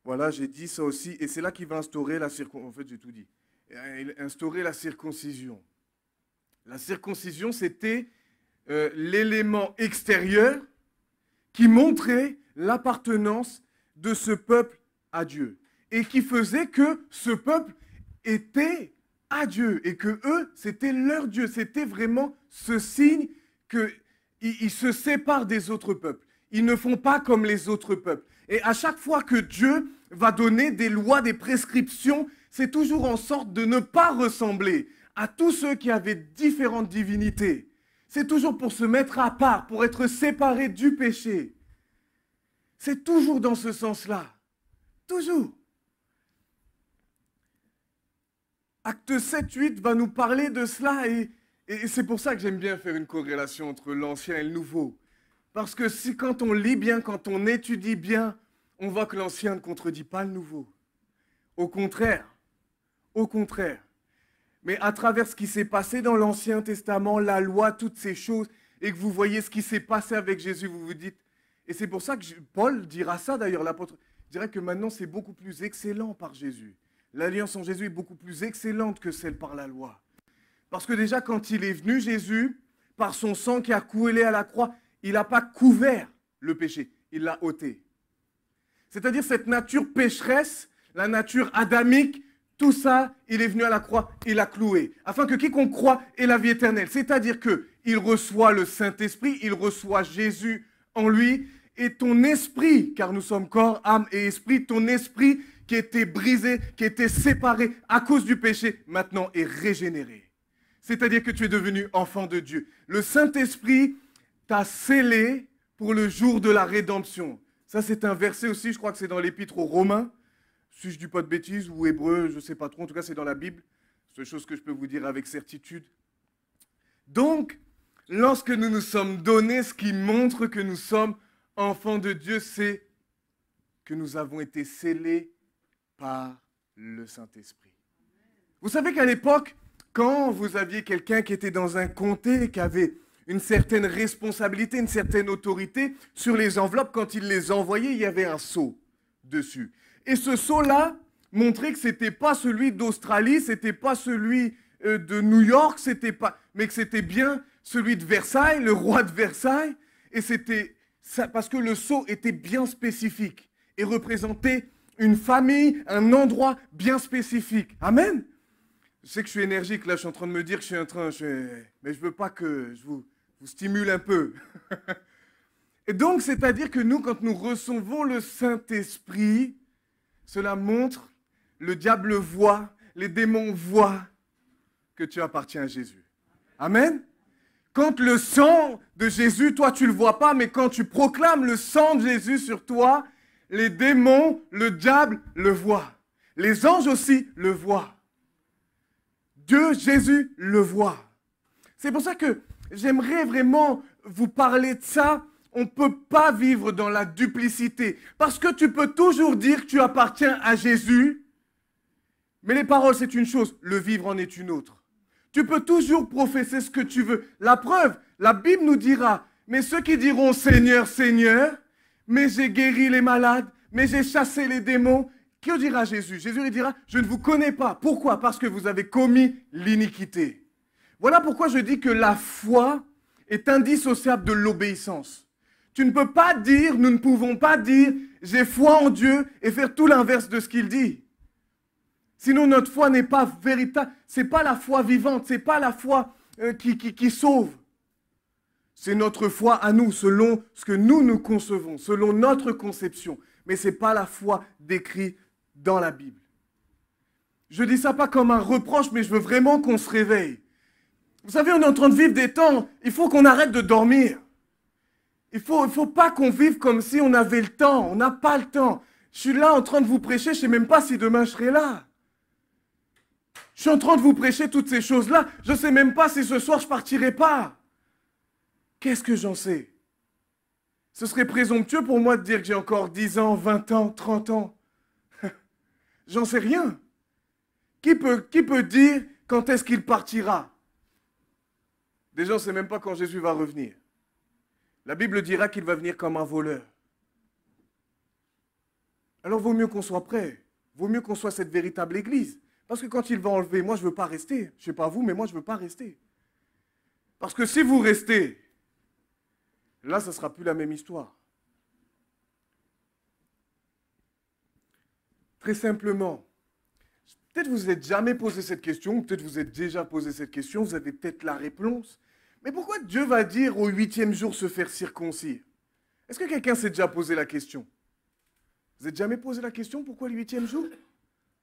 voilà, j'ai dit ça aussi, et c'est là qu'il va instaurer la circoncision. En fait, j'ai tout dit. Instaurer la circoncision. La circoncision, c'était l'élément extérieur qui montrait l'appartenance de ce peuple à Dieu. Et qui faisait que ce peuple était à Dieu, et que eux, c'était leur Dieu. C'était vraiment ce signe qu'ils se séparent des autres peuples. Ils ne font pas comme les autres peuples. Et à chaque fois que Dieu va donner des lois, des prescriptions, c'est toujours en sorte de ne pas ressembler à tous ceux qui avaient différentes divinités. C'est toujours pour se mettre à part, pour être séparé du péché. C'est toujours dans ce sens-là. Toujours. Acte 7-8 va nous parler de cela et c'est pour ça que j'aime bien faire une corrélation entre l'ancien et le nouveau. Parce que si quand on lit bien, quand on étudie bien, on voit que l'ancien ne contredit pas le nouveau. Au contraire. Au contraire. Mais à travers ce qui s'est passé dans l'Ancien Testament, la loi, toutes ces choses, et que vous voyez ce qui s'est passé avec Jésus, vous vous dites, et c'est pour ça que Paul dira ça d'ailleurs, l'apôtre dirait que maintenant c'est beaucoup plus excellent par Jésus. L'alliance en Jésus est beaucoup plus excellente que celle par la loi. Parce que déjà quand il est venu, Jésus, par son sang qui a coulé à la croix, il n'a pas couvert le péché, il l'a ôté. C'est-à-dire cette nature pécheresse, la nature adamique, tout ça, il est venu à la croix, il l'a cloué, afin que quiconque croit ait la vie éternelle. C'est-à-dire qu'il reçoit le Saint-Esprit, il reçoit Jésus en lui, et ton esprit, car nous sommes corps, âme et esprit, ton esprit qui était brisé, qui était séparé à cause du péché, maintenant est régénéré. C'est-à-dire que tu es devenu enfant de Dieu. Le Saint-Esprit t'a scellé pour le jour de la rédemption. Ça, c'est un verset aussi, je crois que c'est dans l'Épître aux Romains. Si je ne dis pas de bêtises, ou hébreu, je ne sais pas trop, en tout cas c'est dans la Bible. C'est une chose que je peux vous dire avec certitude. Donc, lorsque nous nous sommes donnés, ce qui montre que nous sommes enfants de Dieu, c'est que nous avons été scellés par le Saint-Esprit. Vous savez qu'à l'époque, quand vous aviez quelqu'un qui était dans un comté, qui avait une certaine responsabilité, une certaine autorité, sur les enveloppes, quand il les envoyait, il y avait un sceau dessus. Et ce sceau-là montrait que ce n'était pas celui d'Australie, ce n'était pas celui de New York, mais que c'était bien celui de Versailles, le roi de Versailles. Et c'était ça, parce que le sceau était bien spécifique et représentait une famille, un endroit bien spécifique. Amen. Je sais que je suis énergique, là je suis en train de me dire que mais je ne veux pas que je vous stimule un peu. Et donc, c'est-à-dire que nous, quand nous recevons le Saint-Esprit, cela montre, le diable voit, les démons voient que tu appartiens à Jésus. Amen. Quand le sang de Jésus, toi tu ne le vois pas, mais quand tu proclames le sang de Jésus sur toi, les démons, le diable le voient. Les anges aussi le voient. Dieu, Jésus, le voit. C'est pour ça que j'aimerais vraiment vous parler de ça. On ne peut pas vivre dans la duplicité. Parce que tu peux toujours dire que tu appartiens à Jésus, mais les paroles, c'est une chose, le vivre en est une autre. Tu peux toujours professer ce que tu veux. La preuve, la Bible nous dira, mais ceux qui diront Seigneur, Seigneur, mais j'ai guéri les malades, mais j'ai chassé les démons, que dira Jésus? Jésus lui dira, je ne vous connais pas. Pourquoi? Parce que vous avez commis l'iniquité. Voilà pourquoi je dis que la foi est indissociable de l'obéissance. Tu ne peux pas dire, nous ne pouvons pas dire, j'ai foi en Dieu et faire tout l'inverse de ce qu'il dit. Sinon, notre foi n'est pas véritable. Ce n'est pas la foi vivante, ce n'est pas la foi qui sauve. C'est notre foi à nous, selon ce que nous concevons, selon notre conception. Mais ce n'est pas la foi décrite dans la Bible. Je dis ça pas comme un reproche, mais je veux vraiment qu'on se réveille. Vous savez, on est en train de vivre des temps, il faut qu'on arrête de dormir. Il faut pas qu'on vive comme si on avait le temps. On n'a pas le temps. Je suis là en train de vous prêcher, je ne sais même pas si demain je serai là. Je suis en train de vous prêcher toutes ces choses-là. Je ne sais même pas si ce soir je partirai pas. Qu'est-ce que j'en sais? Ce serait présomptueux pour moi de dire que j'ai encore 10 ans, 20 ans, 30 ans. J'en sais rien. Qui peut dire quand est-ce qu'il partira? Déjà, on ne sait même pas quand Jésus va revenir. La Bible dira qu'il va venir comme un voleur. Alors, vaut mieux qu'on soit prêt. Vaut mieux qu'on soit cette véritable église. Parce que quand il va enlever, moi, je ne veux pas rester. Je ne sais pas vous, mais moi, je ne veux pas rester. Parce que si vous restez, là, ça ne sera plus la même histoire. Très simplement, peut-être vous n'êtes jamais posé cette question, peut-être vous êtes déjà posé cette question, vous avez peut-être la réponse. Mais pourquoi Dieu va dire au 8e jour se faire circoncire? Est-ce que quelqu'un s'est déjà posé la question? Vous n'êtes jamais posé la question pourquoi le 8e jour?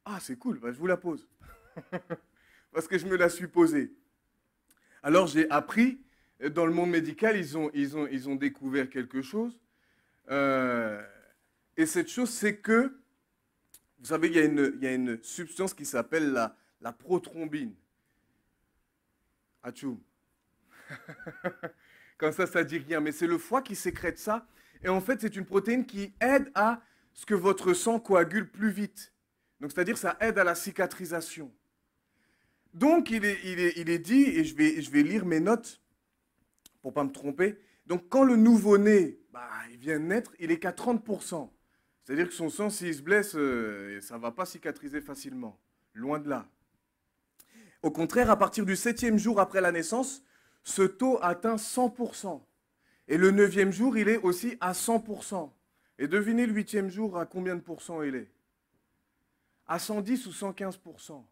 Ah, c'est cool, bah, je vous la pose. Parce que je me la suis posée. Alors j'ai appris, dans le monde médical, ils ont découvert quelque chose. Et cette chose, c'est que, vous savez, il y a une substance qui s'appelle la prothrombine. Atchoum. Comme ça dit rien. Mais c'est le foie qui sécrète ça. Et en fait, c'est une protéine qui aide à ce que votre sang coagule plus vite. Donc, c'est-à-dire ça aide à la cicatrisation. Donc, il est dit, et je vais lire mes notes pour ne pas me tromper. Donc, quand le nouveau-né, il vient de naître, il est qu'à 30%. C'est-à-dire que son sang, s'il se blesse, ça ne va pas cicatriser facilement. Loin de là. Au contraire, à partir du 7e jour après la naissance, ce taux atteint 100%. Et le 9e jour, il est aussi à 100%. Et devinez le 8e jour à combien de pourcents il est? À 110 ou 115%.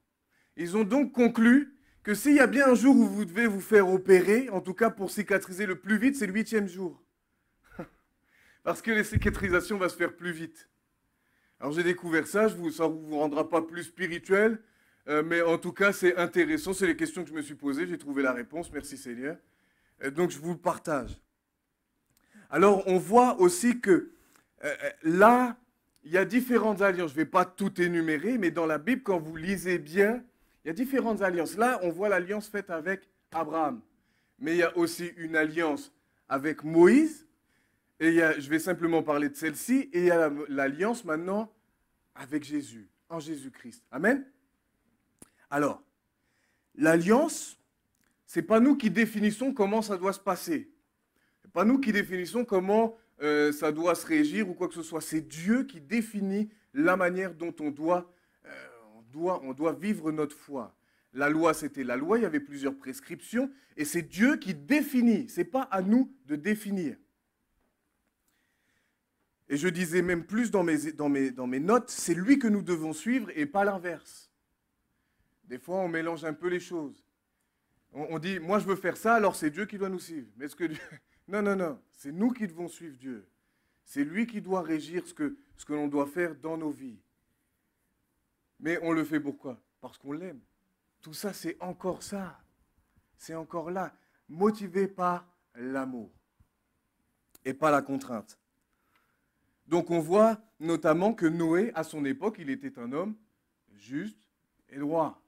Ils ont donc conclu que s'il y a bien un jour où vous devez vous faire opérer, en tout cas pour cicatriser le plus vite, c'est le 8e jour. Parce que la cicatrisation va se faire plus vite. Alors j'ai découvert ça, ça ne vous rendra pas plus spirituel, mais en tout cas c'est intéressant, c'est les questions que je me suis posées, j'ai trouvé la réponse, merci Seigneur. Donc je vous le partage. Alors on voit aussi que là, il y a différentes alliances, je ne vais pas tout énumérer, mais dans la Bible, quand vous lisez bien, il y a différentes alliances. Là, on voit l'alliance faite avec Abraham, mais il y a aussi une alliance avec Moïse, et je vais simplement parler de celle-ci, et il y a l'alliance maintenant avec Jésus, en Jésus-Christ. Amen? Alors, l'alliance, ce n'est pas nous qui définissons comment ça doit se passer. Ce n'est pas nous qui définissons comment ça doit se régir ou quoi que ce soit. C'est Dieu qui définit la manière dont on doit vivre notre foi. La loi, c'était la loi, il y avait plusieurs prescriptions, et c'est Dieu qui définit. Ce n'est pas à nous de définir. Et je disais même plus dans mes notes, c'est lui que nous devons suivre et pas l'inverse. Des fois, on mélange un peu les choses. On dit, moi je veux faire ça, alors c'est Dieu qui doit nous suivre. Mais est-ce que Dieu... Non, c'est nous qui devons suivre Dieu. C'est lui qui doit régir ce que l'on doit faire dans nos vies. Mais on le fait pourquoi? Parce qu'on l'aime. Tout ça, c'est encore ça. C'est encore là, motivé par l'amour et pas la contrainte. Donc on voit notamment que Noé, à son époque, il était un homme juste et droit.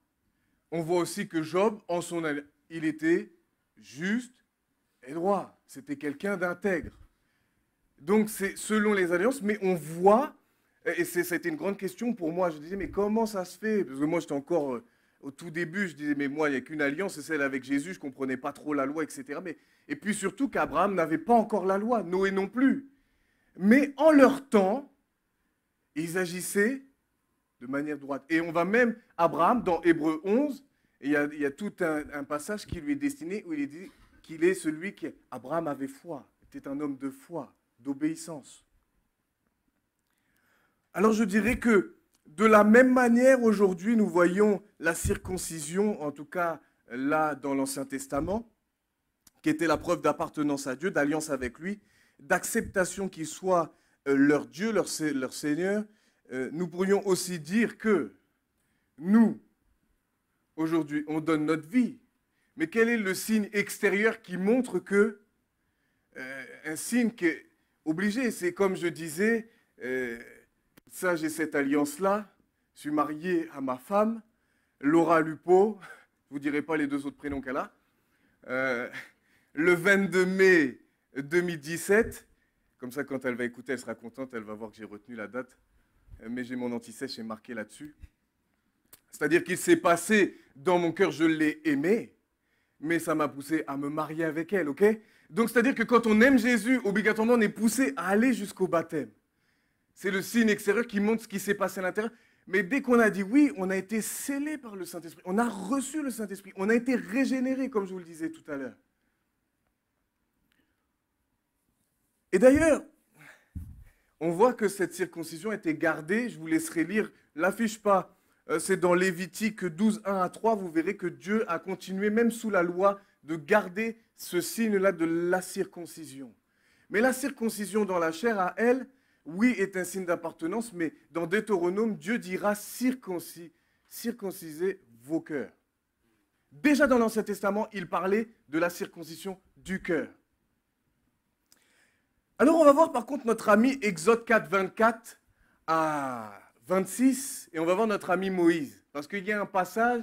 On voit aussi que Job, il était juste et droit. C'était quelqu'un d'intègre. Donc c'est selon les alliances, mais on voit, et ça a été une grande question pour moi, je disais, mais comment ça se fait? Parce que moi j'étais encore au tout début, je disais, mais moi il n'y a qu'une alliance, c'est celle avec Jésus, je ne comprenais pas trop la loi, etc. Et puis surtout qu'Abraham n'avait pas encore la loi, Noé non plus. Mais en leur temps, ils agissaient de manière droite. Et on va même, Abraham, dans Hébreux 11, il y a tout un passage qui lui est destiné, où il est dit qu'il est celui qui... Abraham avait foi, était un homme de foi, d'obéissance. Alors je dirais que, de la même manière, aujourd'hui, nous voyons la circoncision, en tout cas là, dans l'Ancien Testament, qui était la preuve d'appartenance à Dieu, d'alliance avec lui, d'acceptation qu'il soit leur Dieu, leur Seigneur. Nous pourrions aussi dire que nous, aujourd'hui, on donne notre vie. Mais quel est le signe extérieur qui montre que un signe qui est obligé? C'est comme je disais, ça j'ai cette alliance-là, je suis marié à ma femme, Laura Lupo, je ne vous dirai pas les deux autres prénoms qu'elle a, le 22 mai 2017, comme ça quand elle va écouter, elle sera contente, elle va voir que j'ai retenu la date, mais j'ai mon anti-sèche et marqué là-dessus. C'est-à-dire qu'il s'est passé, dans mon cœur, je l'ai aimée, mais ça m'a poussé à me marier avec elle, ok? Donc, c'est-à-dire que quand on aime Jésus, obligatoirement, on est poussé à aller jusqu'au baptême. C'est le signe extérieur qui montre ce qui s'est passé à l'intérieur. Mais dès qu'on a dit oui, on a été scellé par le Saint-Esprit. On a reçu le Saint-Esprit. On a été régénéré, comme je vous le disais tout à l'heure. Et d'ailleurs, on voit que cette circoncision a été gardée. Je vous laisserai lire, l'affiche pas. C'est dans Lévitique 12, 1 à 3. Vous verrez que Dieu a continué, même sous la loi, de garder ce signe-là de la circoncision. Mais la circoncision dans la chair, à elle, oui, est un signe d'appartenance, mais dans Deutéronome, Dieu dira circoncisez vos cœurs. Déjà dans l'Ancien Testament, il parlait de la circoncision du cœur. Alors on va voir par contre notre ami Exode 4, 24 à 26, et on va voir notre ami Moïse. Parce qu'il y a un passage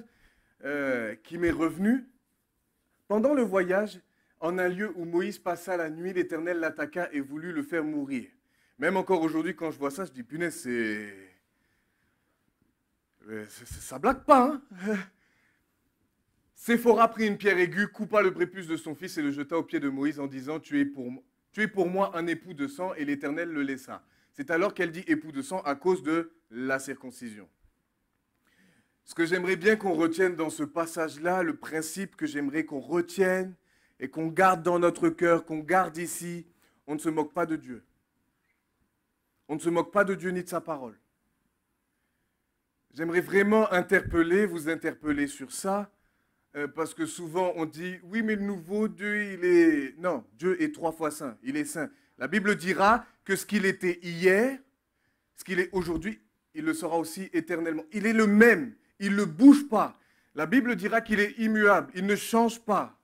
qui m'est revenu. Pendant le voyage, en un lieu où Moïse passa la nuit, l'Éternel l'attaqua et voulut le faire mourir. Même encore aujourd'hui, quand je vois ça, je dis, punaise, ça blague pas, hein. Séphora prit une pierre aiguë, coupa le prépuce de son fils et le jeta aux pieds de Moïse en disant, tu es pour moi un époux de sang, et l'Éternel le laissa. C'est alors qu'elle dit époux de sang à cause de la circoncision. Ce que j'aimerais bien qu'on retienne dans ce passage-là, le principe que j'aimerais qu'on retienne et qu'on garde dans notre cœur, qu'on garde ici, on ne se moque pas de Dieu. On ne se moque pas de Dieu ni de sa parole. J'aimerais vraiment vous interpeller sur ça, parce que souvent on dit, oui mais le nouveau Dieu, il est... Non, Dieu est 3 fois saint, il est saint. La Bible dira que ce qu'il était hier, ce qu'il est aujourd'hui, il le sera aussi éternellement. Il est le même, il ne bouge pas. La Bible dira qu'il est immuable, il ne change pas.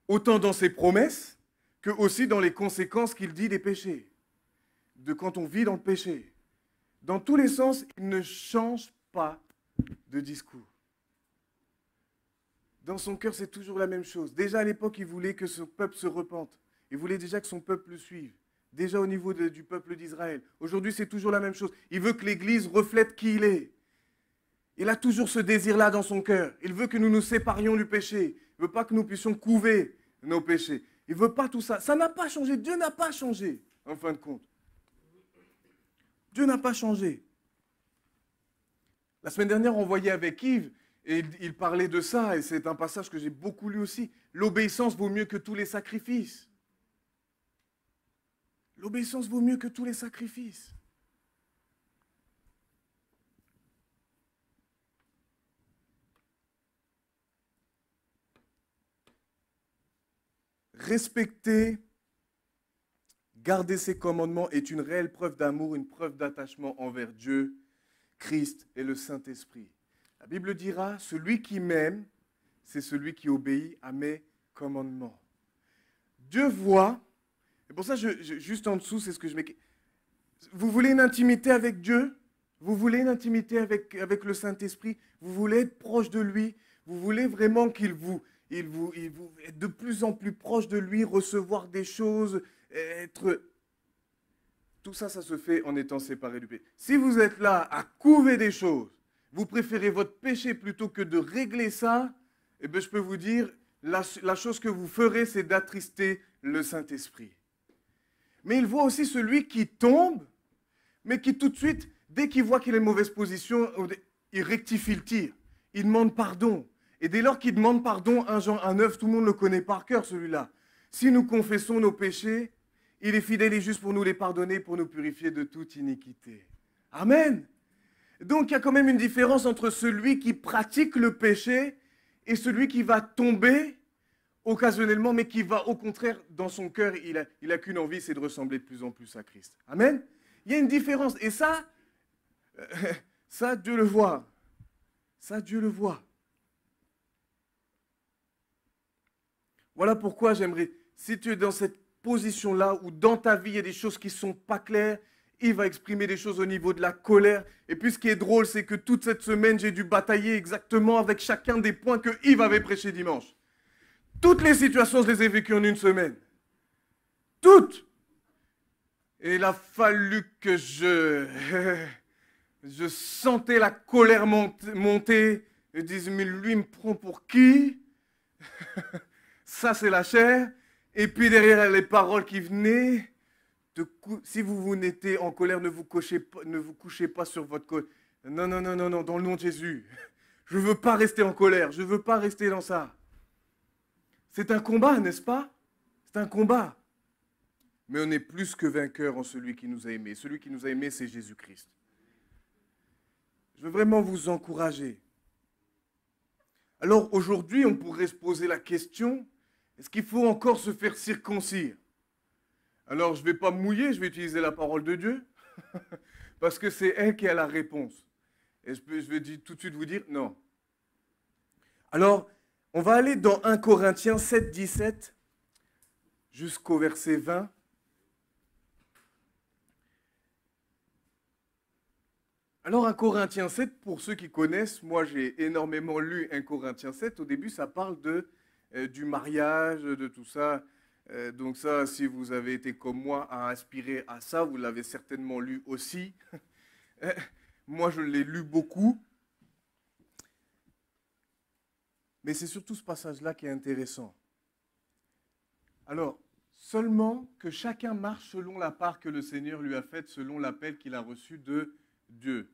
Autant dans ses promesses, que aussi dans les conséquences qu'il dit des péchés. De quand on vit dans le péché. Dans tous les sens, il ne change pas de discours. Dans son cœur, c'est toujours la même chose. Déjà à l'époque, il voulait que son peuple se repente. Il voulait déjà que son peuple le suive. Déjà au niveau du peuple d'Israël. Aujourd'hui, c'est toujours la même chose. Il veut que l'Église reflète qui il est. Il a toujours ce désir-là dans son cœur. Il veut que nous nous séparions du péché. Il ne veut pas que nous puissions couver nos péchés. Il ne veut pas tout ça. Ça n'a pas changé. Dieu n'a pas changé, en fin de compte. Dieu n'a pas changé. La semaine dernière, on voyait avec Yves, et il parlait de ça, et c'est un passage que j'ai beaucoup lu aussi. L'obéissance vaut mieux que tous les sacrifices. L'obéissance vaut mieux que tous les sacrifices. Respecter, garder ses commandements est une réelle preuve d'amour, une preuve d'attachement envers Dieu, Christ et le Saint-Esprit. La Bible dira, celui qui m'aime, c'est celui qui obéit à mes commandements. Dieu voit, et pour ça, juste en dessous, c'est ce que je mets. Vous voulez une intimité avec Dieu? Vous voulez une intimité avec le Saint-Esprit? Vous voulez être proche de lui? Vous voulez vraiment qu'il vous être de plus en plus proche de lui, recevoir des choses, être... Tout ça, ça se fait en étant séparé du péché. Si vous êtes là à couver des choses, vous préférez votre péché plutôt que de régler ça, eh bien, je peux vous dire, la chose que vous ferez, c'est d'attrister le Saint-Esprit. Mais il voit aussi celui qui tombe, mais qui tout de suite, dès qu'il voit qu'il est en mauvaise position, il rectifie le tir. Il demande pardon. Et dès lors qu'il demande pardon, 1 Jean 1,9, tout le monde le connaît par cœur, celui-là. Si nous confessons nos péchés, il est fidèle et juste pour nous les pardonner, pour nous purifier de toute iniquité. Amen. Donc, il y a quand même une différence entre celui qui pratique le péché et celui qui va tomber occasionnellement, mais qui va, au contraire, dans son cœur, il a qu'une envie, c'est de ressembler de plus en plus à Christ. Amen. Il y a une différence. Et ça, Dieu le voit. Ça, Dieu le voit. Voilà pourquoi j'aimerais, si tu es dans cette position-là, où dans ta vie, il y a des choses qui ne sont pas claires, il va exprimer des choses au niveau de la colère. Et puis ce qui est drôle, c'est que toute cette semaine, j'ai dû batailler exactement avec chacun des points que Yves avait prêché dimanche. Toutes les situations, je les ai vécues en une semaine. Toutes. Et il a fallu que je sentais la colère monter. Je disais, mais lui, il me prend pour qui? Ça, c'est la chair. Et puis derrière, les paroles qui venaient. Si vous étiez en colère, ne vous couchez pas sur votre colère. Non, non, non, non, non, dans le nom de Jésus. Je ne veux pas rester en colère. Je ne veux pas rester dans ça. C'est un combat, n'est-ce pas? C'est un combat. Mais on est plus que vainqueur en celui qui nous a aimés. Celui qui nous a aimés, c'est Jésus-Christ. Je veux vraiment vous encourager. Alors aujourd'hui, on pourrait se poser la question, est-ce qu'il faut encore se faire circoncire? Alors je ne vais pas me mouiller, je vais utiliser la parole de Dieu, parce que c'est elle qui a la réponse. Et je vais tout de suite vous dire non. Alors, on va aller dans 1 Corinthiens 7, 17 jusqu'au verset 20. Alors 1 Corinthiens 7, pour ceux qui connaissent, moi j'ai énormément lu 1 Corinthiens 7. Au début, ça parle du mariage, de tout ça. Donc ça, si vous avez été comme moi à aspirer à ça, vous l'avez certainement lu aussi. Moi, je l'ai lu beaucoup. Mais c'est surtout ce passage-là qui est intéressant. Alors, seulement que chacun marche selon la part que le Seigneur lui a faite, selon l'appel qu'il a reçu de Dieu.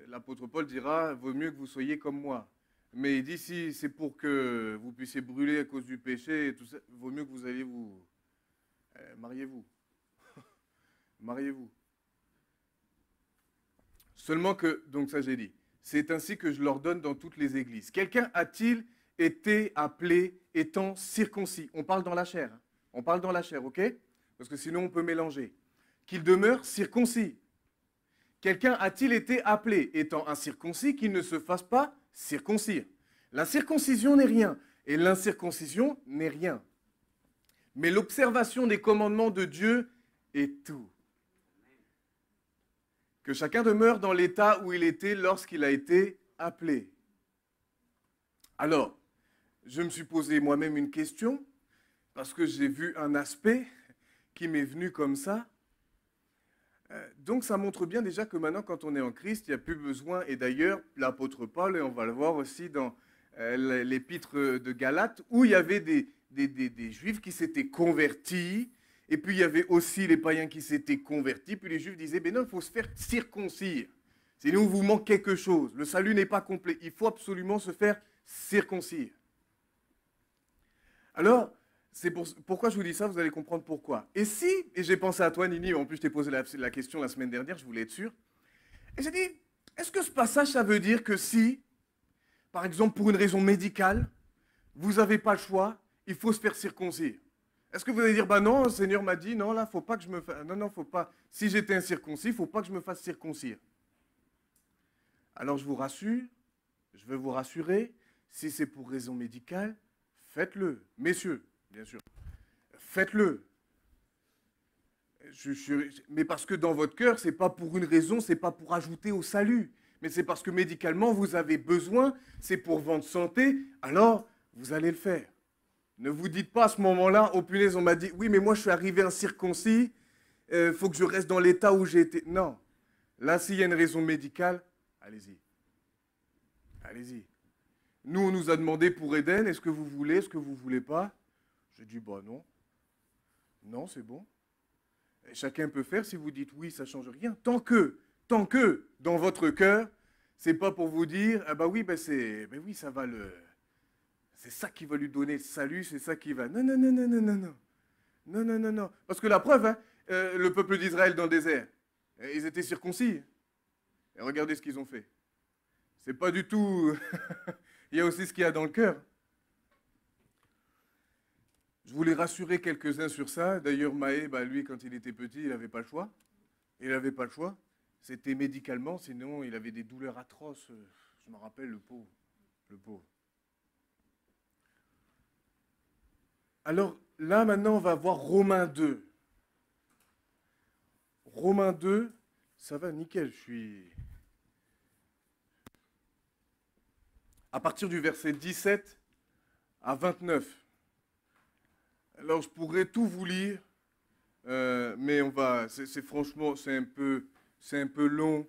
L'apôtre Paul dira, vaut mieux que vous soyez comme moi. Mais il dit, si c'est pour que vous puissiez brûler à cause du péché, et tout ça, vaut mieux que vous alliez vous... mariez-vous. Mariez-vous. Seulement que, donc ça j'ai dit, c'est ainsi que je l'ordonne dans toutes les églises. Quelqu'un a-t-il été appelé étant circoncis? On parle dans la chair. Hein. On parle dans la chair, ok? Parce que sinon on peut mélanger. Qu'il demeure circoncis. Quelqu'un a-t-il été appelé étant incirconcis qu'il ne se fasse pas circoncire? La circoncision n'est rien et l'incirconcision n'est rien. Mais l'observation des commandements de Dieu est tout. Que chacun demeure dans l'état où il était lorsqu'il a été appelé. Alors, je me suis posé moi-même une question parce que j'ai vu un aspect qui m'est venu comme ça. Donc ça montre bien déjà que maintenant, quand on est en Christ, il n'y a plus besoin, et d'ailleurs, l'apôtre Paul, et on va le voir aussi dans l'épître de Galates, où il y avait des Juifs qui s'étaient convertis, et puis il y avait aussi les païens qui s'étaient convertis, puis les Juifs disaient, ben non, il faut se faire circoncire, sinon vous manque quelque chose, le salut n'est pas complet, il faut absolument se faire circoncire. Alors, c'est pourquoi je vous dis ça, vous allez comprendre pourquoi. Et j'ai pensé à toi Nini, en plus je t'ai posé la question la semaine dernière, je voulais être sûr. Et j'ai dit, est-ce que ce passage, ça veut dire que si, par exemple pour une raison médicale, vous n'avez pas le choix, il faut se faire circoncire? Est-ce que vous allez dire, bah non, le Seigneur m'a dit, non là, faut pas que je me fasse, non, faut pas, si j'étais incirconcis, il ne faut pas que je me fasse circoncire. Alors je vous rassure, je veux vous rassurer, si c'est pour raison médicale, faites-le, messieurs. Bien sûr. Faites-le. Mais parce que dans votre cœur, ce n'est pas pour une raison, ce n'est pas pour ajouter au salut. Mais c'est parce que médicalement, vous avez besoin, c'est pour votre santé, alors vous allez le faire. Ne vous dites pas à ce moment-là, oh punaise, on m'a dit, oui, mais moi je suis arrivé incirconcis, il faut que je reste dans l'état où j'ai été. Non. Là, s'il y a une raison médicale, allez-y. Allez-y. Nous, on nous a demandé pour Eden, est-ce que vous voulez, est-ce que vous ne voulez pas? J'ai dit, bah non. Non, c'est bon. Et chacun peut faire, si vous dites oui, ça ne change rien. Tant que, dans votre cœur, ce n'est pas pour vous dire, ah bah oui, oui, ça va le... C'est ça qui va lui donner le salut, c'est ça qui va... Non, non, non, non, non, non, non. Non, non, non, non. Parce que la preuve, hein, le peuple d'Israël dans le désert, ils étaient circoncis. Et regardez ce qu'ils ont fait. C'est pas du tout... Il y a aussi ce qu'il y a dans le cœur. Je voulais rassurer quelques-uns sur ça. D'ailleurs, Maë, lui, quand il était petit, il n'avait pas le choix. Il n'avait pas le choix. C'était médicalement, sinon il avait des douleurs atroces. Je Je me rappelle le pauvre. Le pauvre. Alors là, maintenant, on va voir Romains 2. Romains 2, ça va nickel, je suis... À partir du verset 17 à 29. Alors, je pourrais tout vous lire, mais on va... franchement, c'est un peu long.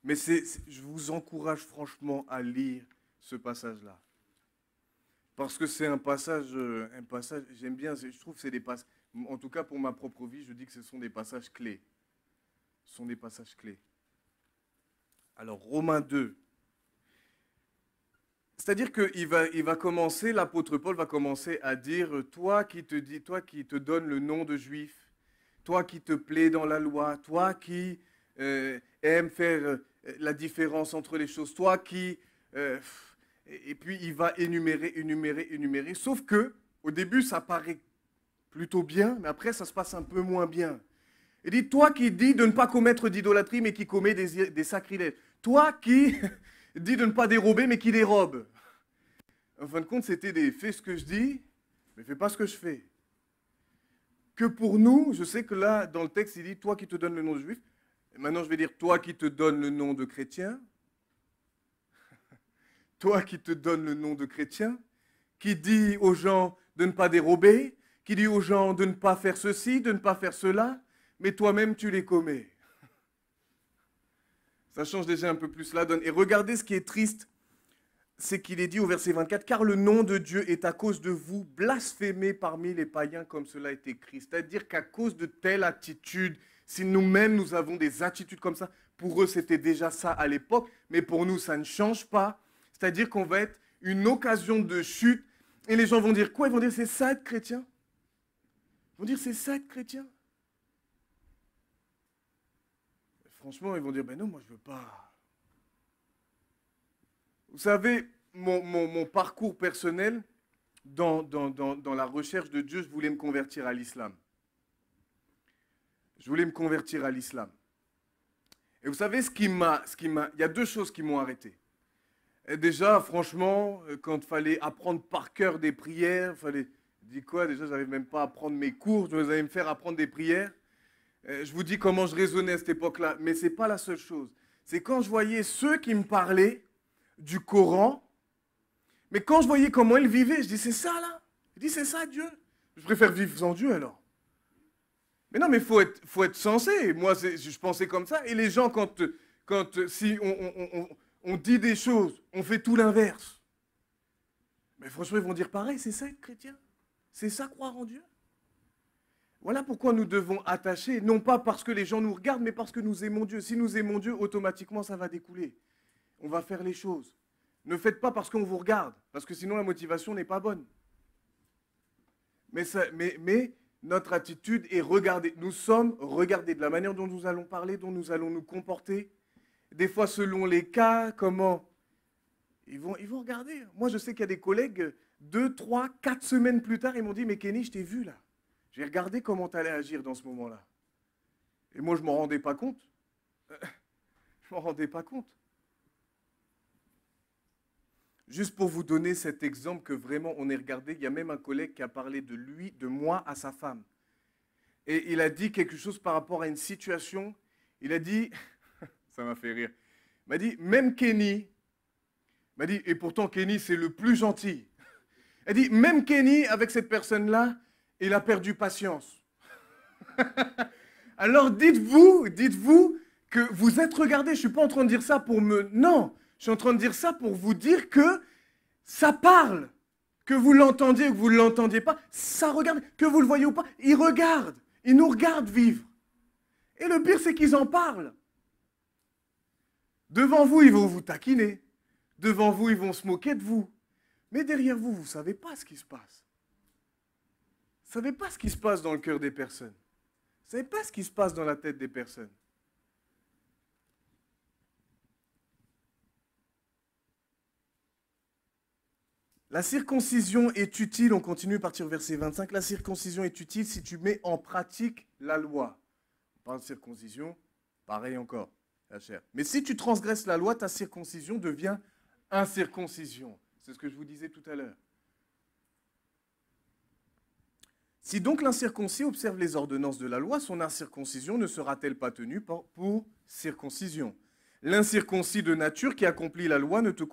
Mais je vous encourage franchement à lire ce passage-là. Parce que c'est un passage, j'aime bien, je trouve que c'est des passages, en tout cas pour ma propre vie, je dis que ce sont des passages clés. Ce sont des passages clés. Alors, Romains 2. C'est-à-dire qu'il va commencer, l'apôtre Paul va commencer à dire, toi qui te donne le nom de juif, toi qui te plais dans la loi, toi qui aime faire la différence entre les choses, toi qui... et puis il va énumérer. Sauf que, au début, ça paraît plutôt bien, mais après, ça se passe un peu moins bien. Il dit, toi qui dis de ne pas commettre d'idolâtrie, mais qui commet des sacrilèges. Toi qui dis de ne pas dérober, mais qui dérobe. En fin de compte, c'était des fais ce que je dis, mais fais pas ce que je fais. Que pour nous, je sais que là, dans le texte, il dit, toi qui te donnes le nom de juif. Et maintenant, je vais dire, toi qui te donnes le nom de chrétien. Toi qui te donnes le nom de chrétien, qui dit aux gens de ne pas dérober, qui dit aux gens de ne pas faire ceci, de ne pas faire cela, mais toi-même tu les commets. Ça change déjà un peu plus la donne. Et regardez ce qui est triste, c'est qu'il est dit au verset 24, « Car le nom de Dieu est à cause de vous blasphémé parmi les païens comme cela est écrit. » C'est-à-dire qu'à cause de telle attitude, si nous-mêmes nous avons des attitudes comme ça, pour eux c'était déjà ça à l'époque, mais pour nous ça ne change pas. C'est-à-dire qu'on va être une occasion de chute. Et les gens vont dire quoi? Ils vont dire c'est ça être chrétien. Ils vont dire c'est ça être chrétien. Franchement, ils vont dire ben non, moi je veux pas. Vous savez, mon parcours personnel, dans la recherche de Dieu, je voulais me convertir à l'islam. Je voulais me convertir à l'islam. Et vous savez, il y a deux choses qui m'ont arrêté. Et déjà, franchement, quand il fallait apprendre par cœur des prières, je dis quoi, déjà, je n'arrive même pas à apprendre mes cours, vous allez me faire apprendre des prières. Je vous dis comment je raisonnais à cette époque-là, mais ce n'est pas la seule chose. C'est quand je voyais ceux qui me parlaient du Coran, mais quand je voyais comment ils vivaient, je dis, c'est ça là? Je dis, c'est ça Dieu? Je préfère vivre sans Dieu alors. Mais non, mais il faut être sensé. Moi, je pensais comme ça. Et les gens, si on dit des choses, on fait tout l'inverse. Mais franchement, ils vont dire pareil, c'est ça être chrétien? C'est ça croire en Dieu? Voilà pourquoi nous devons attacher, non pas parce que les gens nous regardent, mais parce que nous aimons Dieu. Si nous aimons Dieu, automatiquement, ça va découler. On va faire les choses. Ne faites pas parce qu'on vous regarde, parce que sinon la motivation n'est pas bonne. Mais notre attitude est regardée. Nous sommes regardés de la manière dont nous allons parler, dont nous allons nous comporter. Des fois, selon les cas, comment ils vont regarder. Moi, je sais qu'il y a des collègues, 2, 3, 4 semaines plus tard, ils m'ont dit, mais Kenny, je t'ai vu là. J'ai regardé comment tu allais agir dans ce moment-là. Et moi, je ne m'en rendais pas compte. Je ne m'en rendais pas compte. Juste pour vous donner cet exemple que vraiment on est regardé, il y a même un collègue qui a parlé de lui, de moi à sa femme. Et il a dit quelque chose par rapport à une situation. Il a dit, ça m'a fait rire, il m'a dit, même Kenny, il m'a dit, et pourtant Kenny c'est le plus gentil. Il a dit, même Kenny avec cette personne-là, il a perdu patience. Alors dites-vous que vous êtes regardé. Je ne suis pas en train de dire ça pour me... Non, je suis en train de dire ça pour vous dire que ça parle. Que vous l'entendiez ou que vous ne l'entendiez pas, ça regarde. Que vous le voyez ou pas, il regarde. Il nous regarde vivre. Et le pire, c'est qu'ils en parlent. Devant vous, ils vont vous taquiner. Devant vous, ils vont se moquer de vous. Mais derrière vous, vous ne savez pas ce qui se passe. Vous ne savez pas ce qui se passe dans le cœur des personnes. Vous ne savez pas ce qui se passe dans la tête des personnes. La circoncision est utile, on continue à partir du verset 25, la circoncision est utile si tu mets en pratique la loi. On parle de circoncision, pareil encore. la chair. Mais si tu transgresses la loi, ta circoncision devient incirconcision. C'est ce que je vous disais tout à l'heure. Si donc l'incirconcis observe les ordonnances de la loi, son incirconcision ne sera-t-elle pas tenue pour circoncision? L'incirconcis de nature qui accomplit la loi ne te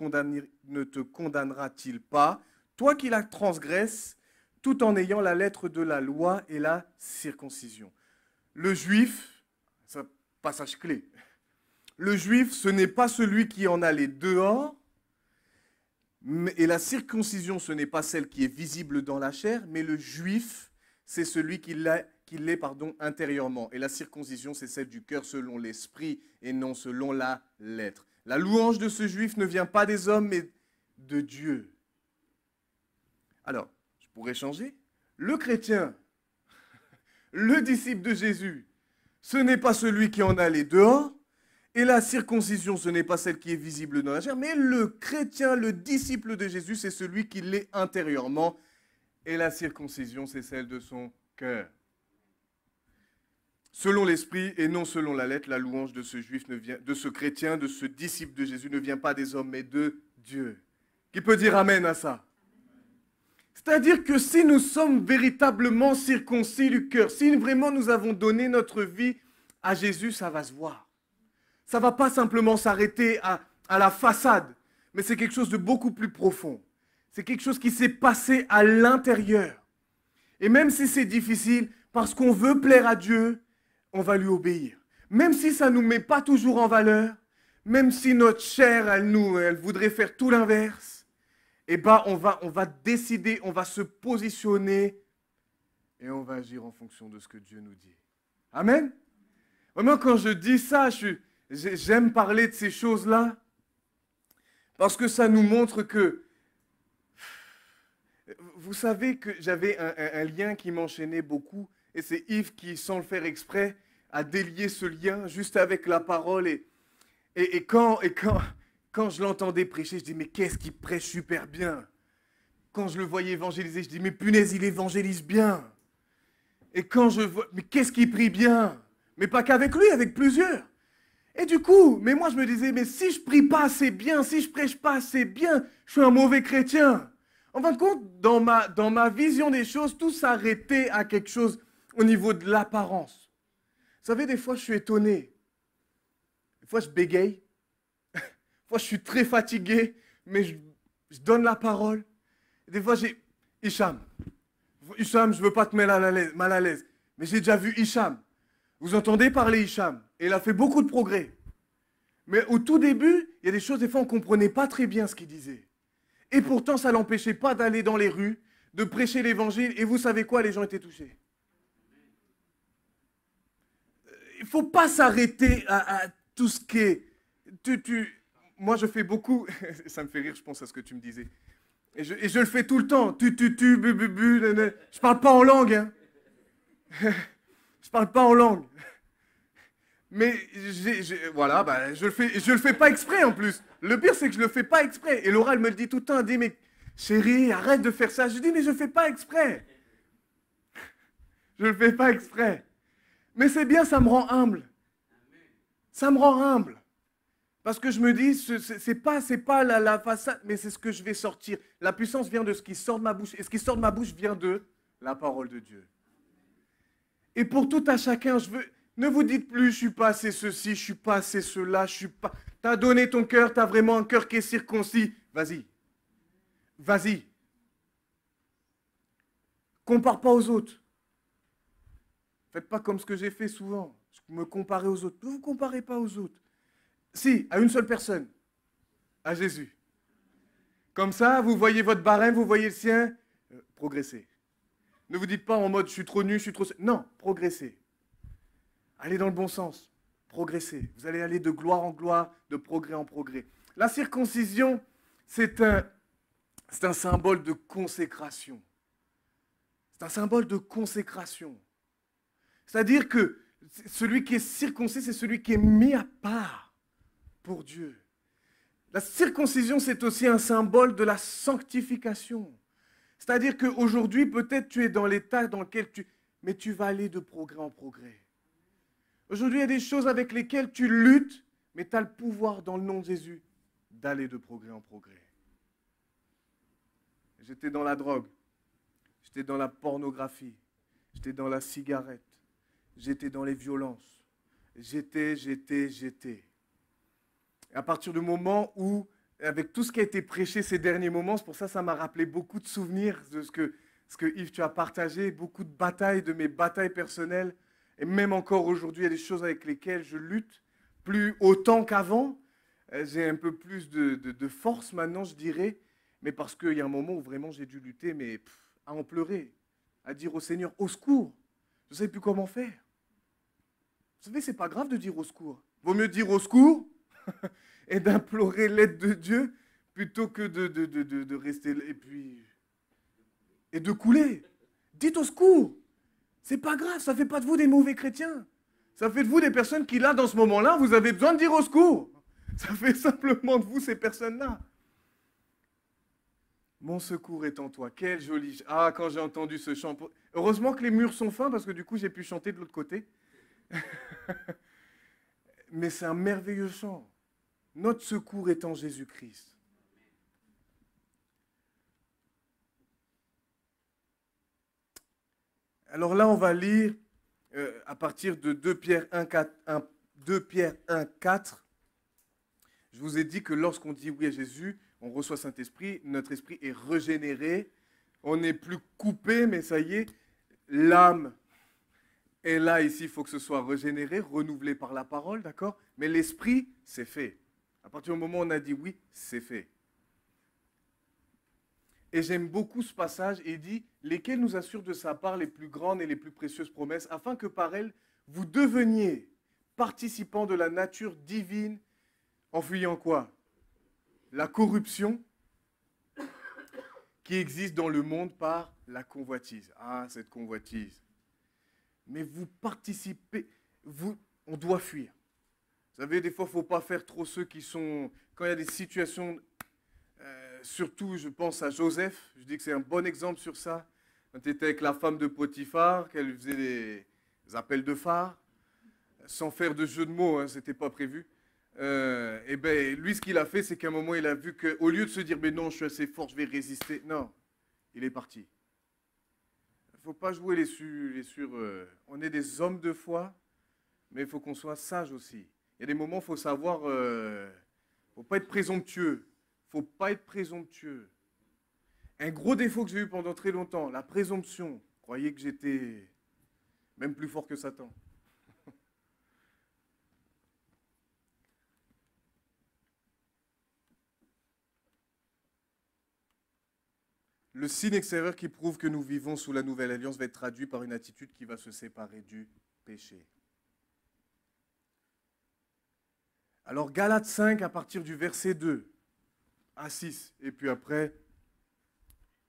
condamnera-t-il pas, toi qui la transgresses, tout en ayant la lettre de la loi et la circoncision? Le juif, c'est un passage clé, le juif, ce n'est pas celui qui en a les dehors, et la circoncision, ce n'est pas celle qui est visible dans la chair, mais le juif, c'est celui qui l'est intérieurement. Et la circoncision, c'est celle du cœur selon l'esprit et non selon la lettre. La louange de ce juif ne vient pas des hommes, mais de Dieu. Alors, je pourrais changer. Le chrétien, le disciple de Jésus, ce n'est pas celui qui en a les dehors, et la circoncision, ce n'est pas celle qui est visible dans la chair, mais le chrétien, le disciple de Jésus, c'est celui qui l'est intérieurement, et la circoncision, c'est celle de son cœur. Selon l'esprit et non selon la lettre, la louange de ce juif, de ce chrétien, de ce disciple de Jésus ne vient pas des hommes, mais de Dieu. Qui peut dire amen à ça? C'est-à-dire que si nous sommes véritablement circoncis du cœur, si vraiment nous avons donné notre vie à Jésus, ça va se voir. Ça ne va pas simplement s'arrêter à la façade, mais c'est quelque chose de beaucoup plus profond. C'est quelque chose qui s'est passé à l'intérieur. Et même si c'est difficile, parce qu'on veut plaire à Dieu, on va lui obéir. Même si ça ne nous met pas toujours en valeur, même si notre chair, elle voudrait faire tout l'inverse, eh ben on va décider, on va se positionner et on va agir en fonction de ce que Dieu nous dit. Amen. Vraiment, quand je dis ça, j'aime parler de ces choses-là parce que ça nous montre que, vous savez que j'avais un lien qui m'enchaînait beaucoup et c'est Yves qui, sans le faire exprès, a délié ce lien juste avec la parole et quand je l'entendais prêcher, je dis mais qu'est-ce qu'il prêche super bien. Quand je le voyais évangéliser, je dis mais punaise, il évangélise bien. Et quand je vois, mais qu'est-ce qu'il prie bien. Mais pas qu'avec lui, avec plusieurs. Et du coup, mais moi je me disais, mais si je prie pas assez bien, si je prêche pas assez bien, je suis un mauvais chrétien. En fin de compte, dans ma vision des choses, tout s'arrêtait à quelque chose au niveau de l'apparence. Vous savez, des fois je suis étonné. Des fois je bégaye. Des fois je suis très fatigué, mais je donne la parole. Et des fois j'ai Hicham, je ne veux pas te mettre mal à l'aise, mais j'ai déjà vu Hicham. Vous entendez parler Hicham, et il a fait beaucoup de progrès. Mais au tout début, il y a des choses, des fois, on ne comprenait pas très bien ce qu'il disait. Et pourtant, ça ne l'empêchait pas d'aller dans les rues, de prêcher l'évangile, et vous savez quoi, les gens étaient touchés. Il ne faut pas s'arrêter à tout ce qui est... Moi, je fais beaucoup, ça me fait rire, je pense à ce que tu me disais. Et je le fais tout le temps. Bu, bu. Je ne parle pas en langue, hein. Je parle pas en langue. Mais voilà, bah, je le fais pas exprès en plus. Le pire, c'est que je le fais pas exprès. Et Laura, elle me le dit tout le temps. Elle dit, mais chérie, arrête de faire ça. Je dis, mais je le fais pas exprès. Je le fais pas exprès. Mais c'est bien, ça me rend humble. Ça me rend humble. Parce que je me dis, c'est pas la façade, mais c'est ce que je vais sortir. La puissance vient de ce qui sort de ma bouche. Et ce qui sort de ma bouche vient de la parole de Dieu. Et pour tout à chacun, ne vous dites plus, je ne suis pas assez ceci, je ne suis pas assez cela, je suis pas... Tu as donné ton cœur, tu as vraiment un cœur qui est circoncis. Vas-y. Vas-y. Compare pas aux autres. Faites pas comme ce que j'ai fait souvent. Me comparer aux autres. Ne vous comparez pas aux autres. Si, à une seule personne. À Jésus. Comme ça, vous voyez votre barème, vous voyez le sien. Progressez. Ne vous dites pas en mode, je suis trop nul, je suis trop... Non, progressez. Allez dans le bon sens. Progressez. Vous allez aller de gloire en gloire, de progrès en progrès. La circoncision, c'est un symbole de consécration. C'est un symbole de consécration. C'est-à-dire que celui qui est circoncis, c'est celui qui est mis à part pour Dieu. La circoncision, c'est aussi un symbole de la sanctification. C'est-à-dire qu'aujourd'hui, peut-être tu es dans l'état dans lequel mais tu vas aller de progrès en progrès. Aujourd'hui, il y a des choses avec lesquelles tu luttes, Mais tu as le pouvoir dans le nom de Jésus d'aller de progrès en progrès. J'étais dans la drogue, j'étais dans la pornographie, j'étais dans la cigarette, j'étais dans les violences. J'étais. Et à partir du moment où, avec tout ce qui a été prêché ces derniers moments, c'est pour ça que ça m'a rappelé beaucoup de souvenirs de ce que Yves, tu as partagé, beaucoup de batailles, de mes batailles personnelles. Et même encore aujourd'hui, il y a des choses avec lesquelles je lutte, plus autant qu'avant. J'ai un peu plus de force maintenant, je dirais. Mais parce qu'il y a un moment où vraiment j'ai dû lutter, mais à en pleurer, à dire au Seigneur, au secours. Je ne sais plus comment faire. Vous savez, ce n'est pas grave de dire au secours. Vaut mieux dire au secours et d'implorer l'aide de Dieu plutôt que de rester et de couler. Dites au secours. C'est pas grave, ça ne fait pas de vous des mauvais chrétiens. Ça fait de vous des personnes qui, là, dans ce moment-là, vous avez besoin de dire au secours. Ça fait simplement de vous ces personnes-là. Mon secours est en toi. Quel joli... Ah, quand j'ai entendu ce chant... Heureusement que les murs sont fins, parce que du coup, j'ai pu chanter de l'autre côté. Mais c'est un merveilleux chant. Notre secours est en Jésus-Christ. Alors là, on va lire à partir de 2 Pierre 1, 4. Je vous ai dit que lorsqu'on dit oui à Jésus, on reçoit Saint-Esprit, notre esprit est régénéré, on n'est plus coupé, mais ça y est, l'âme est là, ici, il faut que ce soit régénéré, renouvelé par la parole, d'accord? Mais l'esprit, c'est fait. À partir du moment où on a dit oui, c'est fait. Et j'aime beaucoup ce passage, il dit « Lesquels nous assurent de sa part les plus grandes et les plus précieuses promesses, afin que par elles, vous deveniez participants de la nature divine, en fuyant quoi? La corruption qui existe dans le monde par la convoitise. » Ah, cette convoitise. Mais vous participez, on doit fuir. Vous savez, des fois, il ne faut pas faire trop ceux qui sont... Quand il y a des situations... surtout, je pense à Joseph. Je dis que c'est un bon exemple sur ça. Quand il était avec la femme de Potiphar, qu'elle faisait des appels de phare, sans faire de jeu de mots, hein, ce n'était pas prévu. Et bien, lui, ce qu'il a fait, c'est qu'à un moment, il a vu qu'au lieu de se dire « Mais non, je suis assez fort, je vais résister », non, il est parti. Il ne faut pas jouer on est des hommes de foi, mais il faut qu'on soit sage aussi. Il y a des moments où il faut savoir... il ne faut pas être présomptueux. Il ne faut pas être présomptueux. Un gros défaut que j'ai eu pendant très longtemps, la présomption. Croyez que j'étais même plus fort que Satan. Le signe extérieur qui prouve que nous vivons sous la nouvelle alliance va être traduit par une attitude qui va se séparer du péché. Alors Galates 5 à partir du verset 2 à 6, et puis après,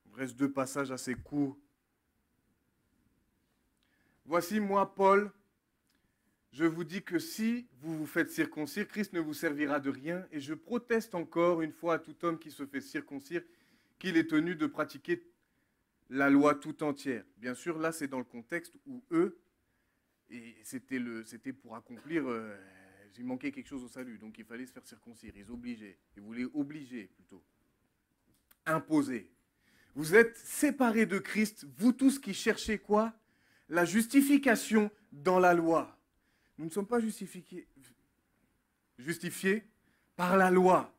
il reste 2 passages assez courts. Voici moi, Paul, je vous dis que si vous vous faites circoncire, Christ ne vous servira de rien, et je proteste encore une fois à tout homme qui se fait circoncire qu'il est tenu de pratiquer la loi tout entière. Bien sûr, là, c'est dans le contexte où eux, et c'était pour accomplir, il manquait quelque chose au salut, donc il fallait se faire circoncire. Ils obligeaient, ils voulaient obliger plutôt, imposer. Vous êtes séparés de Christ, vous tous qui cherchez quoi? La justification dans la loi. Nous ne sommes pas justifiés par la loi,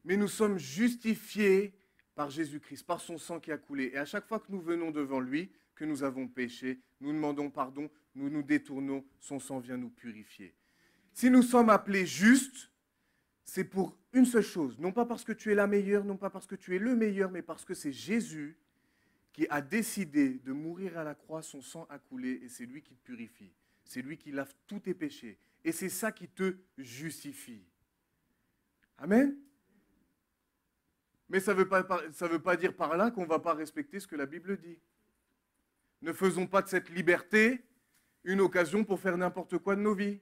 mais nous sommes justifiés par Jésus-Christ, par son sang qui a coulé. Et à chaque fois que nous venons devant lui, que nous avons péché, nous demandons pardon, nous nous détournons, son sang vient nous purifier. Si nous sommes appelés justes, c'est pour une seule chose, non pas parce que tu es la meilleure, non pas parce que tu es le meilleur, mais parce que c'est Jésus qui a décidé de mourir à la croix, son sang a coulé, et c'est lui qui te purifie. C'est lui qui lave tous tes péchés. Et c'est ça qui te justifie. Amen? Mais ça ne veut pas dire par là qu'on ne va pas respecter ce que la Bible dit. Ne faisons pas de cette liberté une occasion pour faire n'importe quoi de nos vies.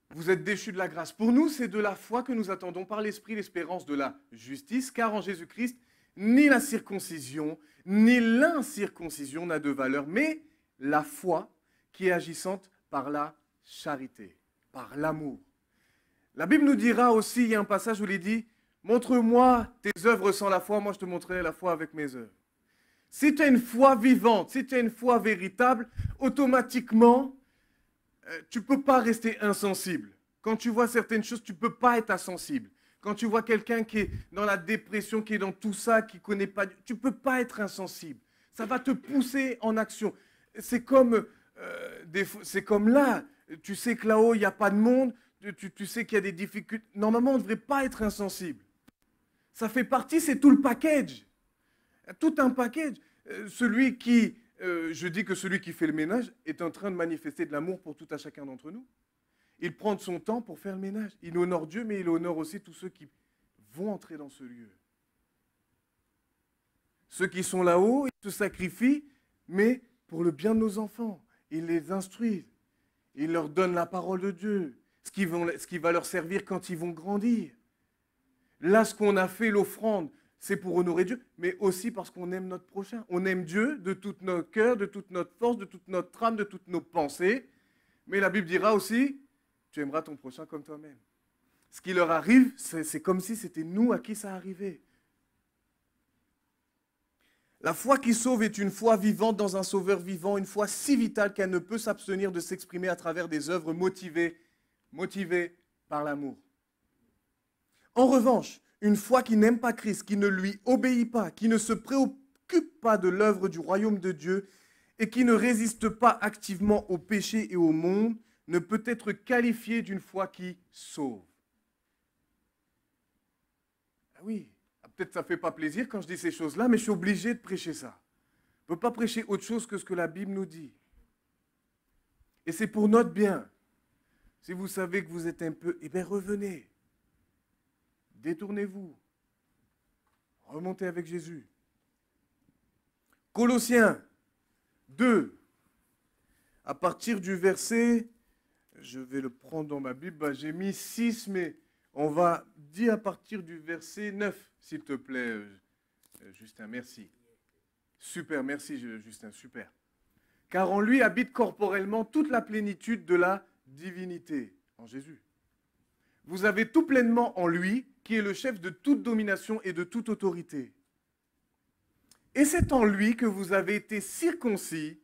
Vous êtes déchus de la grâce. Pour nous, c'est de la foi que nous attendons par l'Esprit l'espérance de la justice, car en Jésus-Christ, ni la circoncision, ni l'incirconcision n'a de valeur, mais la foi qui est agissante par la charité, par l'amour. La Bible nous dira aussi, il y a un passage où il est dit, montre-moi tes œuvres sans la foi, moi je te montrerai la foi avec mes œuvres. Si tu as une foi vivante, si tu as une foi véritable, automatiquement, tu ne peux pas rester insensible. Quand tu vois certaines choses, tu ne peux pas être insensible. Quand tu vois quelqu'un qui est dans la dépression, qui est dans tout ça, qui ne connaît pas, tu ne peux pas être insensible. Ça va te pousser en action. C'est comme là, tu sais que là-haut, il n'y a pas de monde, tu sais qu'il y a des difficultés. Normalement, on ne devrait pas être insensible. Ça fait partie, c'est tout le package. Tout un package. Je dis que celui qui fait le ménage est en train de manifester de l'amour pour tout à chacun d'entre nous. Il prend de son temps pour faire le ménage. Il honore Dieu, mais il honore aussi tous ceux qui vont entrer dans ce lieu. Ceux qui sont là-haut, ils se sacrifient, mais pour le bien de nos enfants. Ils les instruisent. Ils leur donnent la parole de Dieu, ce qui va leur servir quand ils vont grandir. Là, ce qu'on a fait, l'offrande, c'est pour honorer Dieu, mais aussi parce qu'on aime notre prochain. On aime Dieu de tout notre cœur, de toute notre force, de toute notre âme, de toutes nos pensées. Mais la Bible dira aussi, tu aimeras ton prochain comme toi-même. Ce qui leur arrive, c'est comme si c'était nous à qui ça arrivait. La foi qui sauve est une foi vivante dans un sauveur vivant, une foi si vitale qu'elle ne peut s'abstenir de s'exprimer à travers des œuvres motivées par l'amour. En revanche, une foi qui n'aime pas Christ, qui ne lui obéit pas, qui ne se préoccupe pas de l'œuvre du royaume de Dieu et qui ne résiste pas activement au péché et au monde, ne peut être qualifiée d'une foi qui sauve. Ah oui, peut-être ça ne fait pas plaisir quand je dis ces choses-là, mais je suis obligé de prêcher ça. On ne peut pas prêcher autre chose que ce que la Bible nous dit. Et c'est pour notre bien. Si vous savez que vous êtes un peu, eh bien revenez. Détournez-vous. Remontez avec Jésus. Colossiens 2, à partir du verset, je vais le prendre dans ma Bible, j'ai mis 6, mais on va dire à partir du verset 9, s'il te plaît, Justin, merci. Super, merci Justin, super. Car en lui habite corporellement toute la plénitude de la divinité, en Jésus. Vous avez tout pleinement en lui, qui est le chef de toute domination et de toute autorité. Et c'est en lui que vous avez été circoncis,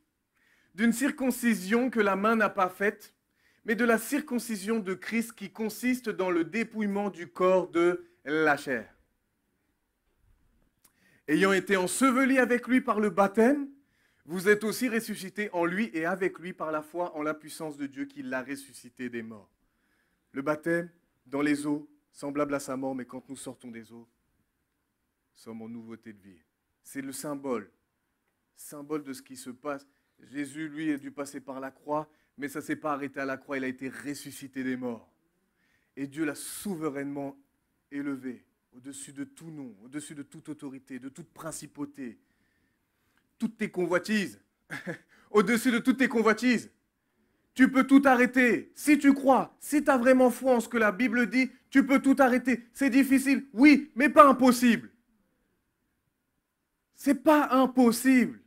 d'une circoncision que la main n'a pas faite, mais de la circoncision de Christ qui consiste dans le dépouillement du corps de la chair. Ayant été ensevelis avec lui par le baptême, vous êtes aussi ressuscités en lui et avec lui par la foi en la puissance de Dieu qui l'a ressuscité des morts. Le baptême dans les eaux, semblable à sa mort, mais quand nous sortons des eaux, nous sommes en nouveauté de vie. C'est le symbole de ce qui se passe. Jésus, lui, a dû passer par la croix, mais ça ne s'est pas arrêté à la croix, il a été ressuscité des morts. Et Dieu l'a souverainement élevé au-dessus de tout nom, au-dessus de toute autorité, de toute principauté, toutes tes convoitises, au-dessus de toutes tes convoitises. Tu peux tout arrêter. Si tu crois, si tu as vraiment foi en ce que la Bible dit, tu peux tout arrêter. C'est difficile, oui, mais pas impossible. C'est pas impossible.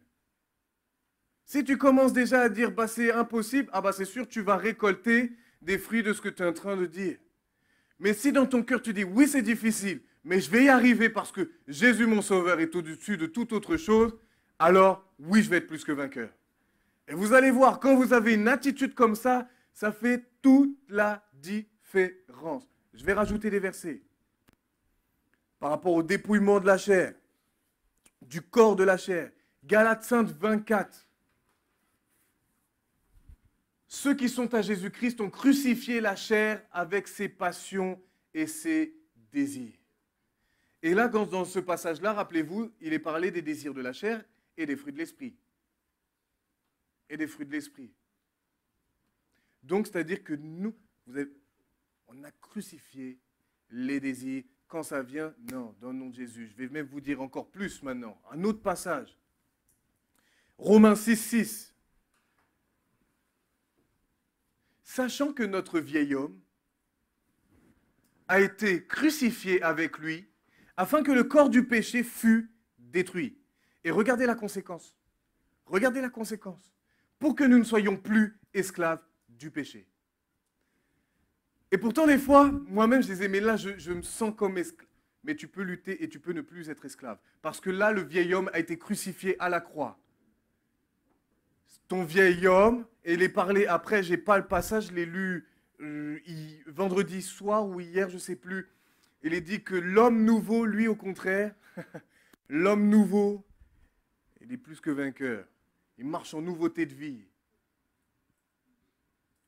Si tu commences déjà à dire bah, c'est impossible, ah bah, c'est sûr tu vas récolter des fruits de ce que tu es en train de dire. Mais si dans ton cœur tu dis oui c'est difficile, mais je vais y arriver parce que Jésus mon sauveur est au-dessus de toute autre chose, alors oui je vais être plus que vainqueur. Et vous allez voir, quand vous avez une attitude comme ça, ça fait toute la différence. Je vais rajouter des versets par rapport au dépouillement de la chair, du corps de la chair. Galates 5, 24. Ceux qui sont à Jésus-Christ ont crucifié la chair avec ses passions et ses désirs. Et là, dans ce passage-là, rappelez-vous, il est parlé des désirs de la chair et des fruits de l'esprit. Et des fruits de l'esprit. Donc, c'est-à-dire que nous, on a crucifié les désirs. Quand ça vient, non, dans le nom de Jésus. Je vais même vous dire encore plus maintenant. Un autre passage. Romains 6, 6. Sachant que notre vieil homme a été crucifié avec lui, afin que le corps du péché fût détruit. Et regardez la conséquence. Regardez la conséquence. Pour que nous ne soyons plus esclaves du péché. Et pourtant, des fois, moi-même, je disais, mais là, je me sens comme esclave. Mais tu peux lutter et tu peux ne plus être esclave. Parce que là, le vieil homme a été crucifié à la croix. Ton vieil homme, et il est parlé après, j'ai pas le passage, je l'ai lu vendredi soir ou hier, je ne sais plus. Il est dit que l'homme nouveau, lui, au contraire, l'homme nouveau, il est plus que vainqueur. Il marche en nouveauté de vie.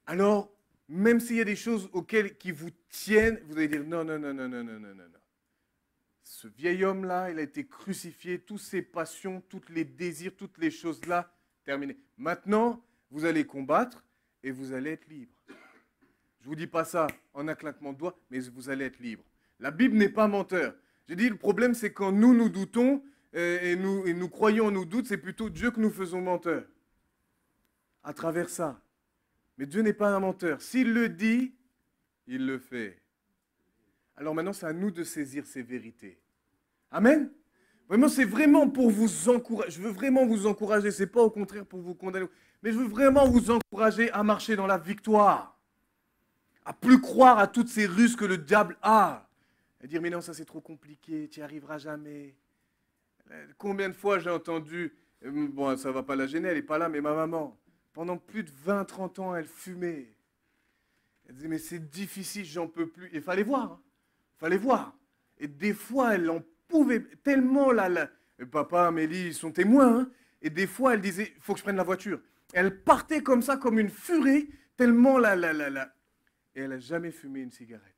Alors, même s'il y a des choses qui vous tiennent, vous allez dire non, non, non, non, non, non, non, non. Ce vieil homme-là, il a été crucifié, toutes ses passions, tous les désirs, toutes les choses-là, terminées. Maintenant, vous allez combattre et vous allez être libre. Je ne vous dis pas ça en un claquement de doigts, mais vous allez être libre. La Bible n'est pas menteur. J'ai dit, le problème, c'est quand nous doutons et nous croyons en nos doutes, c'est plutôt Dieu que nous faisons menteur. À travers ça. Mais Dieu n'est pas un menteur. S'il le dit, il le fait. Alors maintenant, c'est à nous de saisir ces vérités. Amen. Vraiment, c'est vraiment pour vous encourager. Je veux vraiment vous encourager. Ce n'est pas au contraire pour vous condamner. Mais je veux vraiment vous encourager à marcher dans la victoire. À plus croire à toutes ces ruses que le diable a. À dire, mais non, ça c'est trop compliqué, tu n'y arriveras jamais. Combien de fois j'ai entendu, bon, ça ne va pas la gêner, elle n'est pas là, mais ma maman, pendant plus de 20-30 ans, elle fumait. Elle disait, mais c'est difficile, j'en peux plus. Il fallait voir, hein. Il fallait voir. Et des fois, elle en pouvait tellement, papa, Amélie, ils sont témoins, hein. Et des fois, elle disait, il faut que je prenne la voiture. Elle partait comme ça, comme une furie, tellement Et elle n'a jamais fumé une cigarette.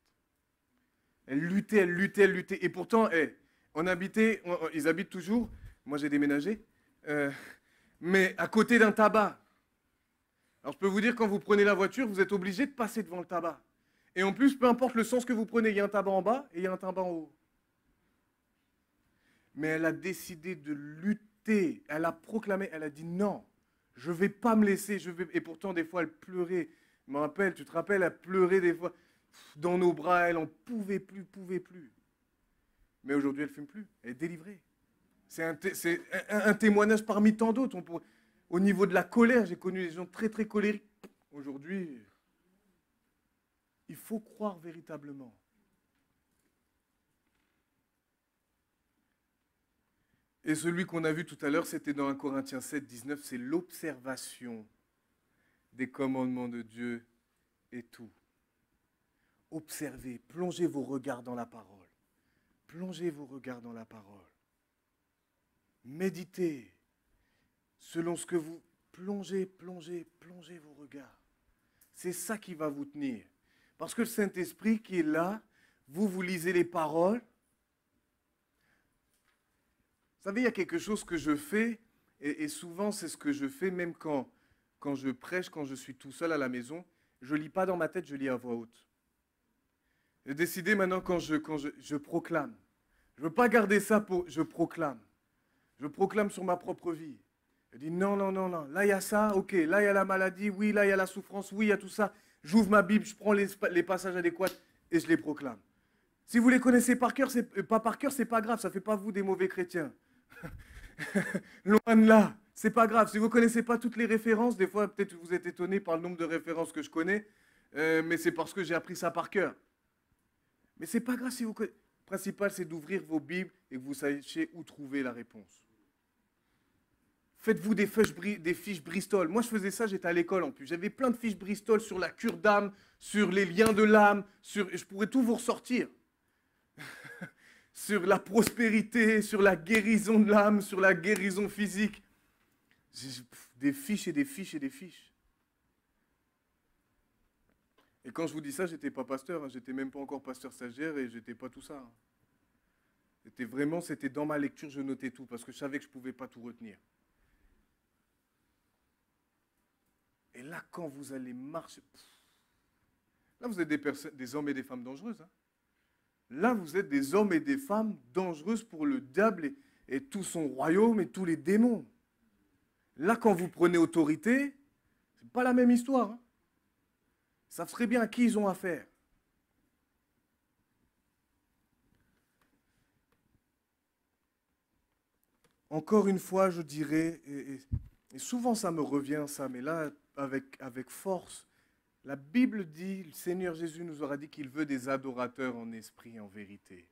Elle luttait, elle luttait, elle luttait. Et pourtant, ils habitent toujours, moi j'ai déménagé, mais à côté d'un tabac. Alors je peux vous dire, quand vous prenez la voiture, vous êtes obligé de passer devant le tabac. Et en plus, peu importe le sens que vous prenez, il y a un tabac en bas et il y a un tabac en haut. Mais elle a décidé de lutter. Elle a proclamé, elle a dit non, je ne vais pas me laisser. Et pourtant, des fois, elle pleurait. Je me rappelle, tu te rappelles, elle pleurait des fois dans nos bras, elle n'en pouvait plus. Mais aujourd'hui, elle ne fume plus, elle est délivrée. C'est un témoignage parmi tant d'autres. Au niveau de la colère, j'ai connu des gens très, très colériques. Aujourd'hui, il faut croire véritablement. Et celui qu'on a vu tout à l'heure, c'était dans 1 Corinthiens 7, 19, c'est l'observation des commandements de Dieu et tout. Observez, plongez vos regards dans la parole. Plongez vos regards dans la parole. Méditez selon ce que vous... Plongez vos regards. C'est ça qui va vous tenir. Parce que le Saint-Esprit qui est là, vous lisez les paroles. Vous savez, il y a quelque chose que je fais, et souvent c'est ce que je fais, même quand je prêche, quand je suis tout seul à la maison, je ne lis pas dans ma tête, je lis à voix haute. J'ai décidé maintenant quand je proclame. Je ne veux pas garder ça pour... Je proclame. Je proclame sur ma propre vie. Je dis non. Là, il y a ça, ok. Là, il y a la maladie, oui. Là, il y a la souffrance, oui, il y a tout ça. J'ouvre ma Bible, je prends les passages adéquats et je les proclame. Si vous les connaissez par cœur, c'est pas grave. Ça ne fait pas vous des mauvais chrétiens. Loin de là. C'est pas grave. Si vous ne connaissez pas toutes les références, des fois, peut-être vous êtes étonné par le nombre de références que je connais, mais c'est parce que j'ai appris ça par cœur. Mais c'est pas grave si vous connaissez. Le principal, c'est d'ouvrir vos Bibles et que vous sachiez où trouver la réponse. Faites-vous des fiches Bristol. Moi, je faisais ça, j'étais à l'école en plus. J'avais plein de fiches Bristol sur la cure d'âme, sur les liens de l'âme, je pourrais tout vous ressortir. Sur la prospérité, sur la guérison de l'âme, sur la guérison physique. Des fiches et des fiches et des fiches. Et quand je vous dis ça, je n'étais pas pasteur, hein, j'étais même pas encore pasteur stagiaire et je n'étais pas tout ça. Hein. C'était dans ma lecture, je notais tout parce que je savais que je ne pouvais pas tout retenir. Et là, quand vous allez marcher, là vous êtes des hommes et des femmes dangereuses. Hein. Là, vous êtes des hommes et des femmes dangereuses pour le diable et tout son royaume et tous les démons. Là, quand vous prenez autorité, ce n'est pas la même histoire. Hein. Ils savent très bien à qui ils ont affaire. Encore une fois, je dirais, et souvent ça me revient, ça, mais là, avec force, La Bible dit, le Seigneur Jésus nous aura dit qu'il veut des adorateurs en esprit et en vérité.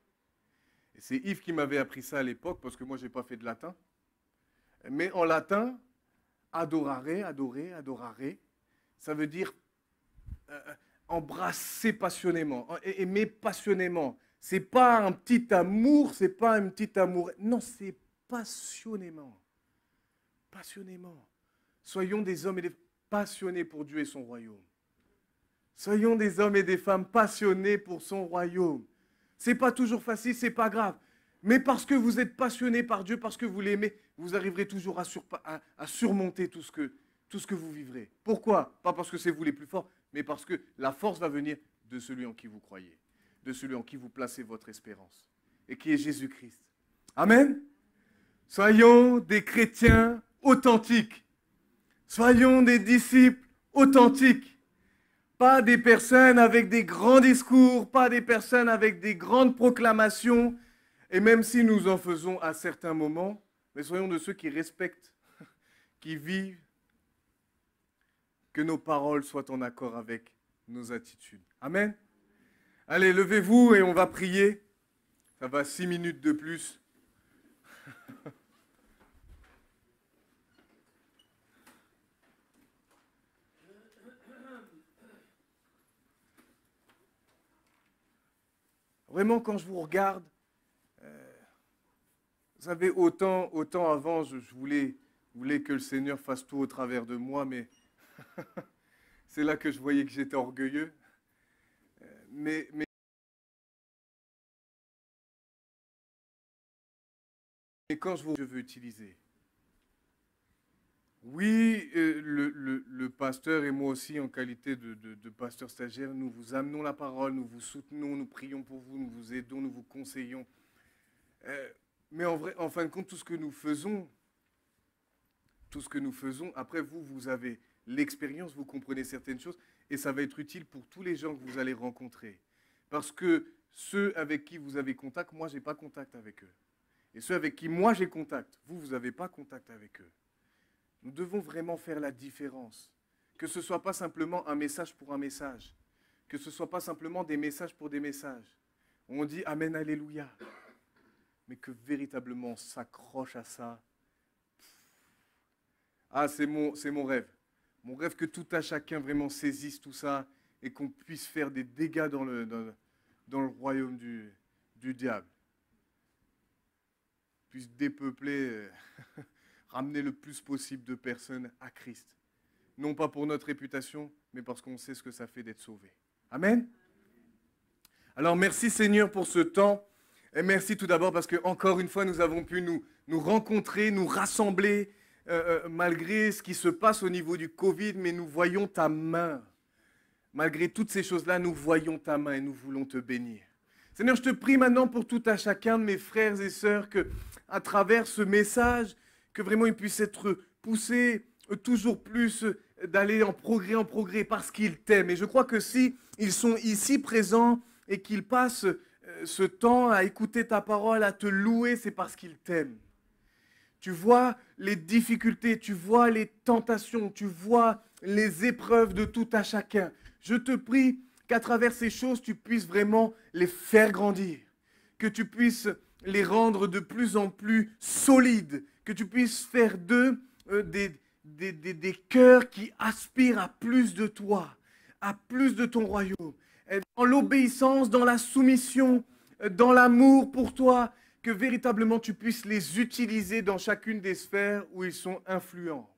Et c'est Yves qui m'avait appris ça à l'époque, parce que moi, je n'ai pas fait de latin. Mais en latin, adorare, adorer, adorare, ça veut dire embrasser passionnément, aimer passionnément. Ce n'est pas un petit amour, ce n'est pas un petit amour. Non, c'est passionnément. Passionnément. Soyons des hommes et des femmes passionnés pour Dieu et son royaume. Soyons des hommes et des femmes passionnés pour son royaume. Ce n'est pas toujours facile, ce n'est pas grave. Mais parce que vous êtes passionnés par Dieu, parce que vous l'aimez, vous arriverez toujours à surmonter tout ce que vous vivrez. Pourquoi? Pas parce que c'est vous les plus forts, mais parce que la force va venir de celui en qui vous croyez, de celui en qui vous placez votre espérance, et qui est Jésus-Christ. Amen. Soyons des chrétiens authentiques. Soyons des disciples authentiques. Pas des personnes avec des grands discours, pas des personnes avec des grandes proclamations, et même si nous en faisons à certains moments, mais soyons de ceux qui respectent, qui vivent, que nos paroles soient en accord avec nos attitudes. Amen. Allez, levez-vous et on va prier. Ça va 6 minutes de plus. Vraiment, quand je vous regarde, vous savez, autant avant, je voulais que le Seigneur fasse tout au travers de moi, mais c'est là que je voyais que j'étais orgueilleux. Mais quand je veux utiliser. Oui, le pasteur et moi aussi, en qualité de pasteur stagiaire, nous vous amenons la parole, nous vous soutenons, nous prions pour vous, nous vous aidons, nous vous conseillons. Mais en fin de compte, tout ce que nous faisons, après vous avez l'expérience, vous comprenez certaines choses, et ça va être utile pour tous les gens que vous allez rencontrer. Parce que ceux avec qui vous avez contact, moi, je n'ai pas contact avec eux. Et ceux avec qui moi j'ai contact, vous n'avez pas contact avec eux. Nous devons vraiment faire la différence. Que ce ne soit pas simplement un message pour un message. Que ce ne soit pas simplement des messages pour des messages. On dit « Amen, Alléluia ». Mais que véritablement on s'accroche à ça. Ah, c'est mon rêve. Mon rêve que tout à chacun vraiment saisisse tout ça et qu'on puisse faire des dégâts dans le royaume du diable. Puisse dépeupler, ramener le plus possible de personnes à Christ. Non pas pour notre réputation, mais parce qu'on sait ce que ça fait d'être sauvé. Amen. Alors merci Seigneur pour ce temps. Et merci tout d'abord parce que encore une fois nous avons pu nous rencontrer, nous rassembler malgré ce qui se passe au niveau du Covid, mais nous voyons ta main. Malgré toutes ces choses-là, nous voyons ta main et nous voulons te bénir. Seigneur, je te prie maintenant pour tout à chacun de mes frères et sœurs que, à travers ce message, que vraiment ils puissent être poussés toujours plus d'aller en progrès parce qu'ils t'aiment. Et je crois que si ils sont ici présents et qu'ils passent ce temps à écouter ta parole, à te louer, c'est parce qu'ils t'aiment. Tu vois les difficultés, tu vois les tentations, tu vois les épreuves de tout à chacun. Je te prie qu'à travers ces choses, tu puisses vraiment les faire grandir, que tu puisses les rendre de plus en plus solides, que tu puisses faire d'eux des cœurs qui aspirent à plus de toi, à plus de ton royaume, dans l'obéissance, dans la soumission, dans l'amour pour toi, que véritablement tu puisses les utiliser dans chacune des sphères où ils sont influents.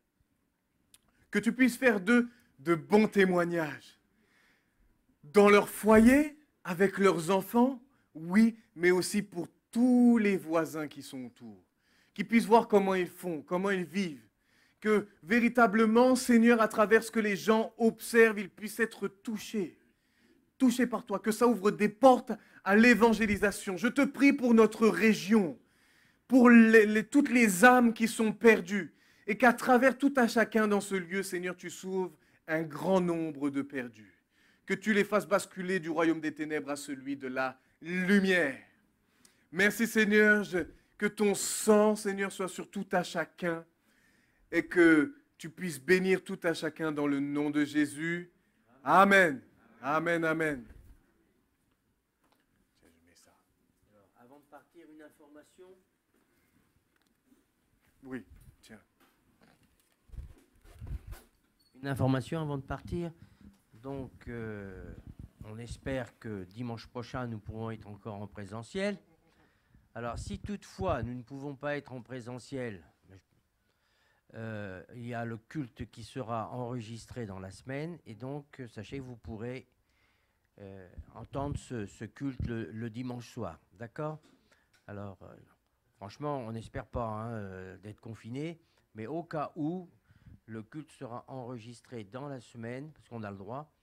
Que tu puisses faire d'eux de bons témoignages. Dans leur foyer, avec leurs enfants, oui, mais aussi pour tous les voisins qui sont autour. Qu'ils puissent voir comment ils font, comment ils vivent. Que véritablement, Seigneur, à travers ce que les gens observent, ils puissent être touchés. Touchés par toi, que ça ouvre des portes à l'évangélisation. Je te prie pour notre région, pour toutes les âmes qui sont perdues, et qu'à travers tout à chacun dans ce lieu, Seigneur, tu sauves un grand nombre de perdus. Que tu les fasses basculer du royaume des ténèbres à celui de la lumière. Merci Seigneur, que ton sang, Seigneur, soit sur tout à chacun, et que tu puisses bénir tout à chacun dans le nom de Jésus. Amen. Amen, amen. Tiens, je mets ça. Alors, avant de partir, une information. Oui, tiens. Une information avant de partir. Donc, on espère que dimanche prochain, nous pourrons être encore en présentiel. Alors, si toutefois, nous ne pouvons pas être en présentiel, il y a le culte qui sera enregistré dans la semaine. Et donc, sachez que vous pourrez entendre ce culte le dimanche soir. D'accord? Alors, franchement, on n'espère pas d'être confiné. Mais au cas où, le culte sera enregistré dans la semaine, parce qu'on a le droit.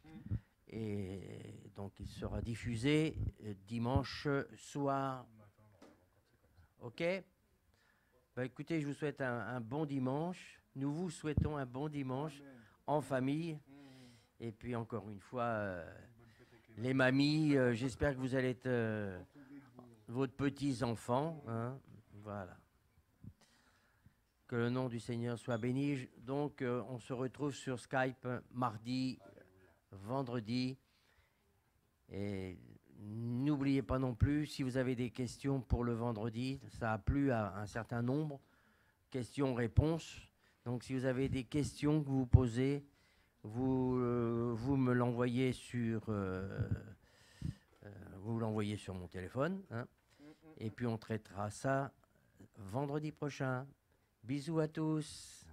Et donc, il sera diffusé dimanche soir. OK? Bah, écoutez, je vous souhaite un bon dimanche. Nous vous souhaitons un bon dimanche en famille. Et puis, encore une fois, les mamies, j'espère que vous allez être votre petits-enfants. Hein, voilà. Que le nom du Seigneur soit béni. Donc, on se retrouve sur Skype mardi, vendredi. Et n'oubliez pas non plus, si vous avez des questions pour le vendredi, ça a plu à un certain nombre. Questions-réponses. Donc, si vous avez des questions que vous posez, vous me l'envoyez vous l'envoyez sur mon téléphone. Hein, et puis, on traitera ça vendredi prochain. Bisous à tous.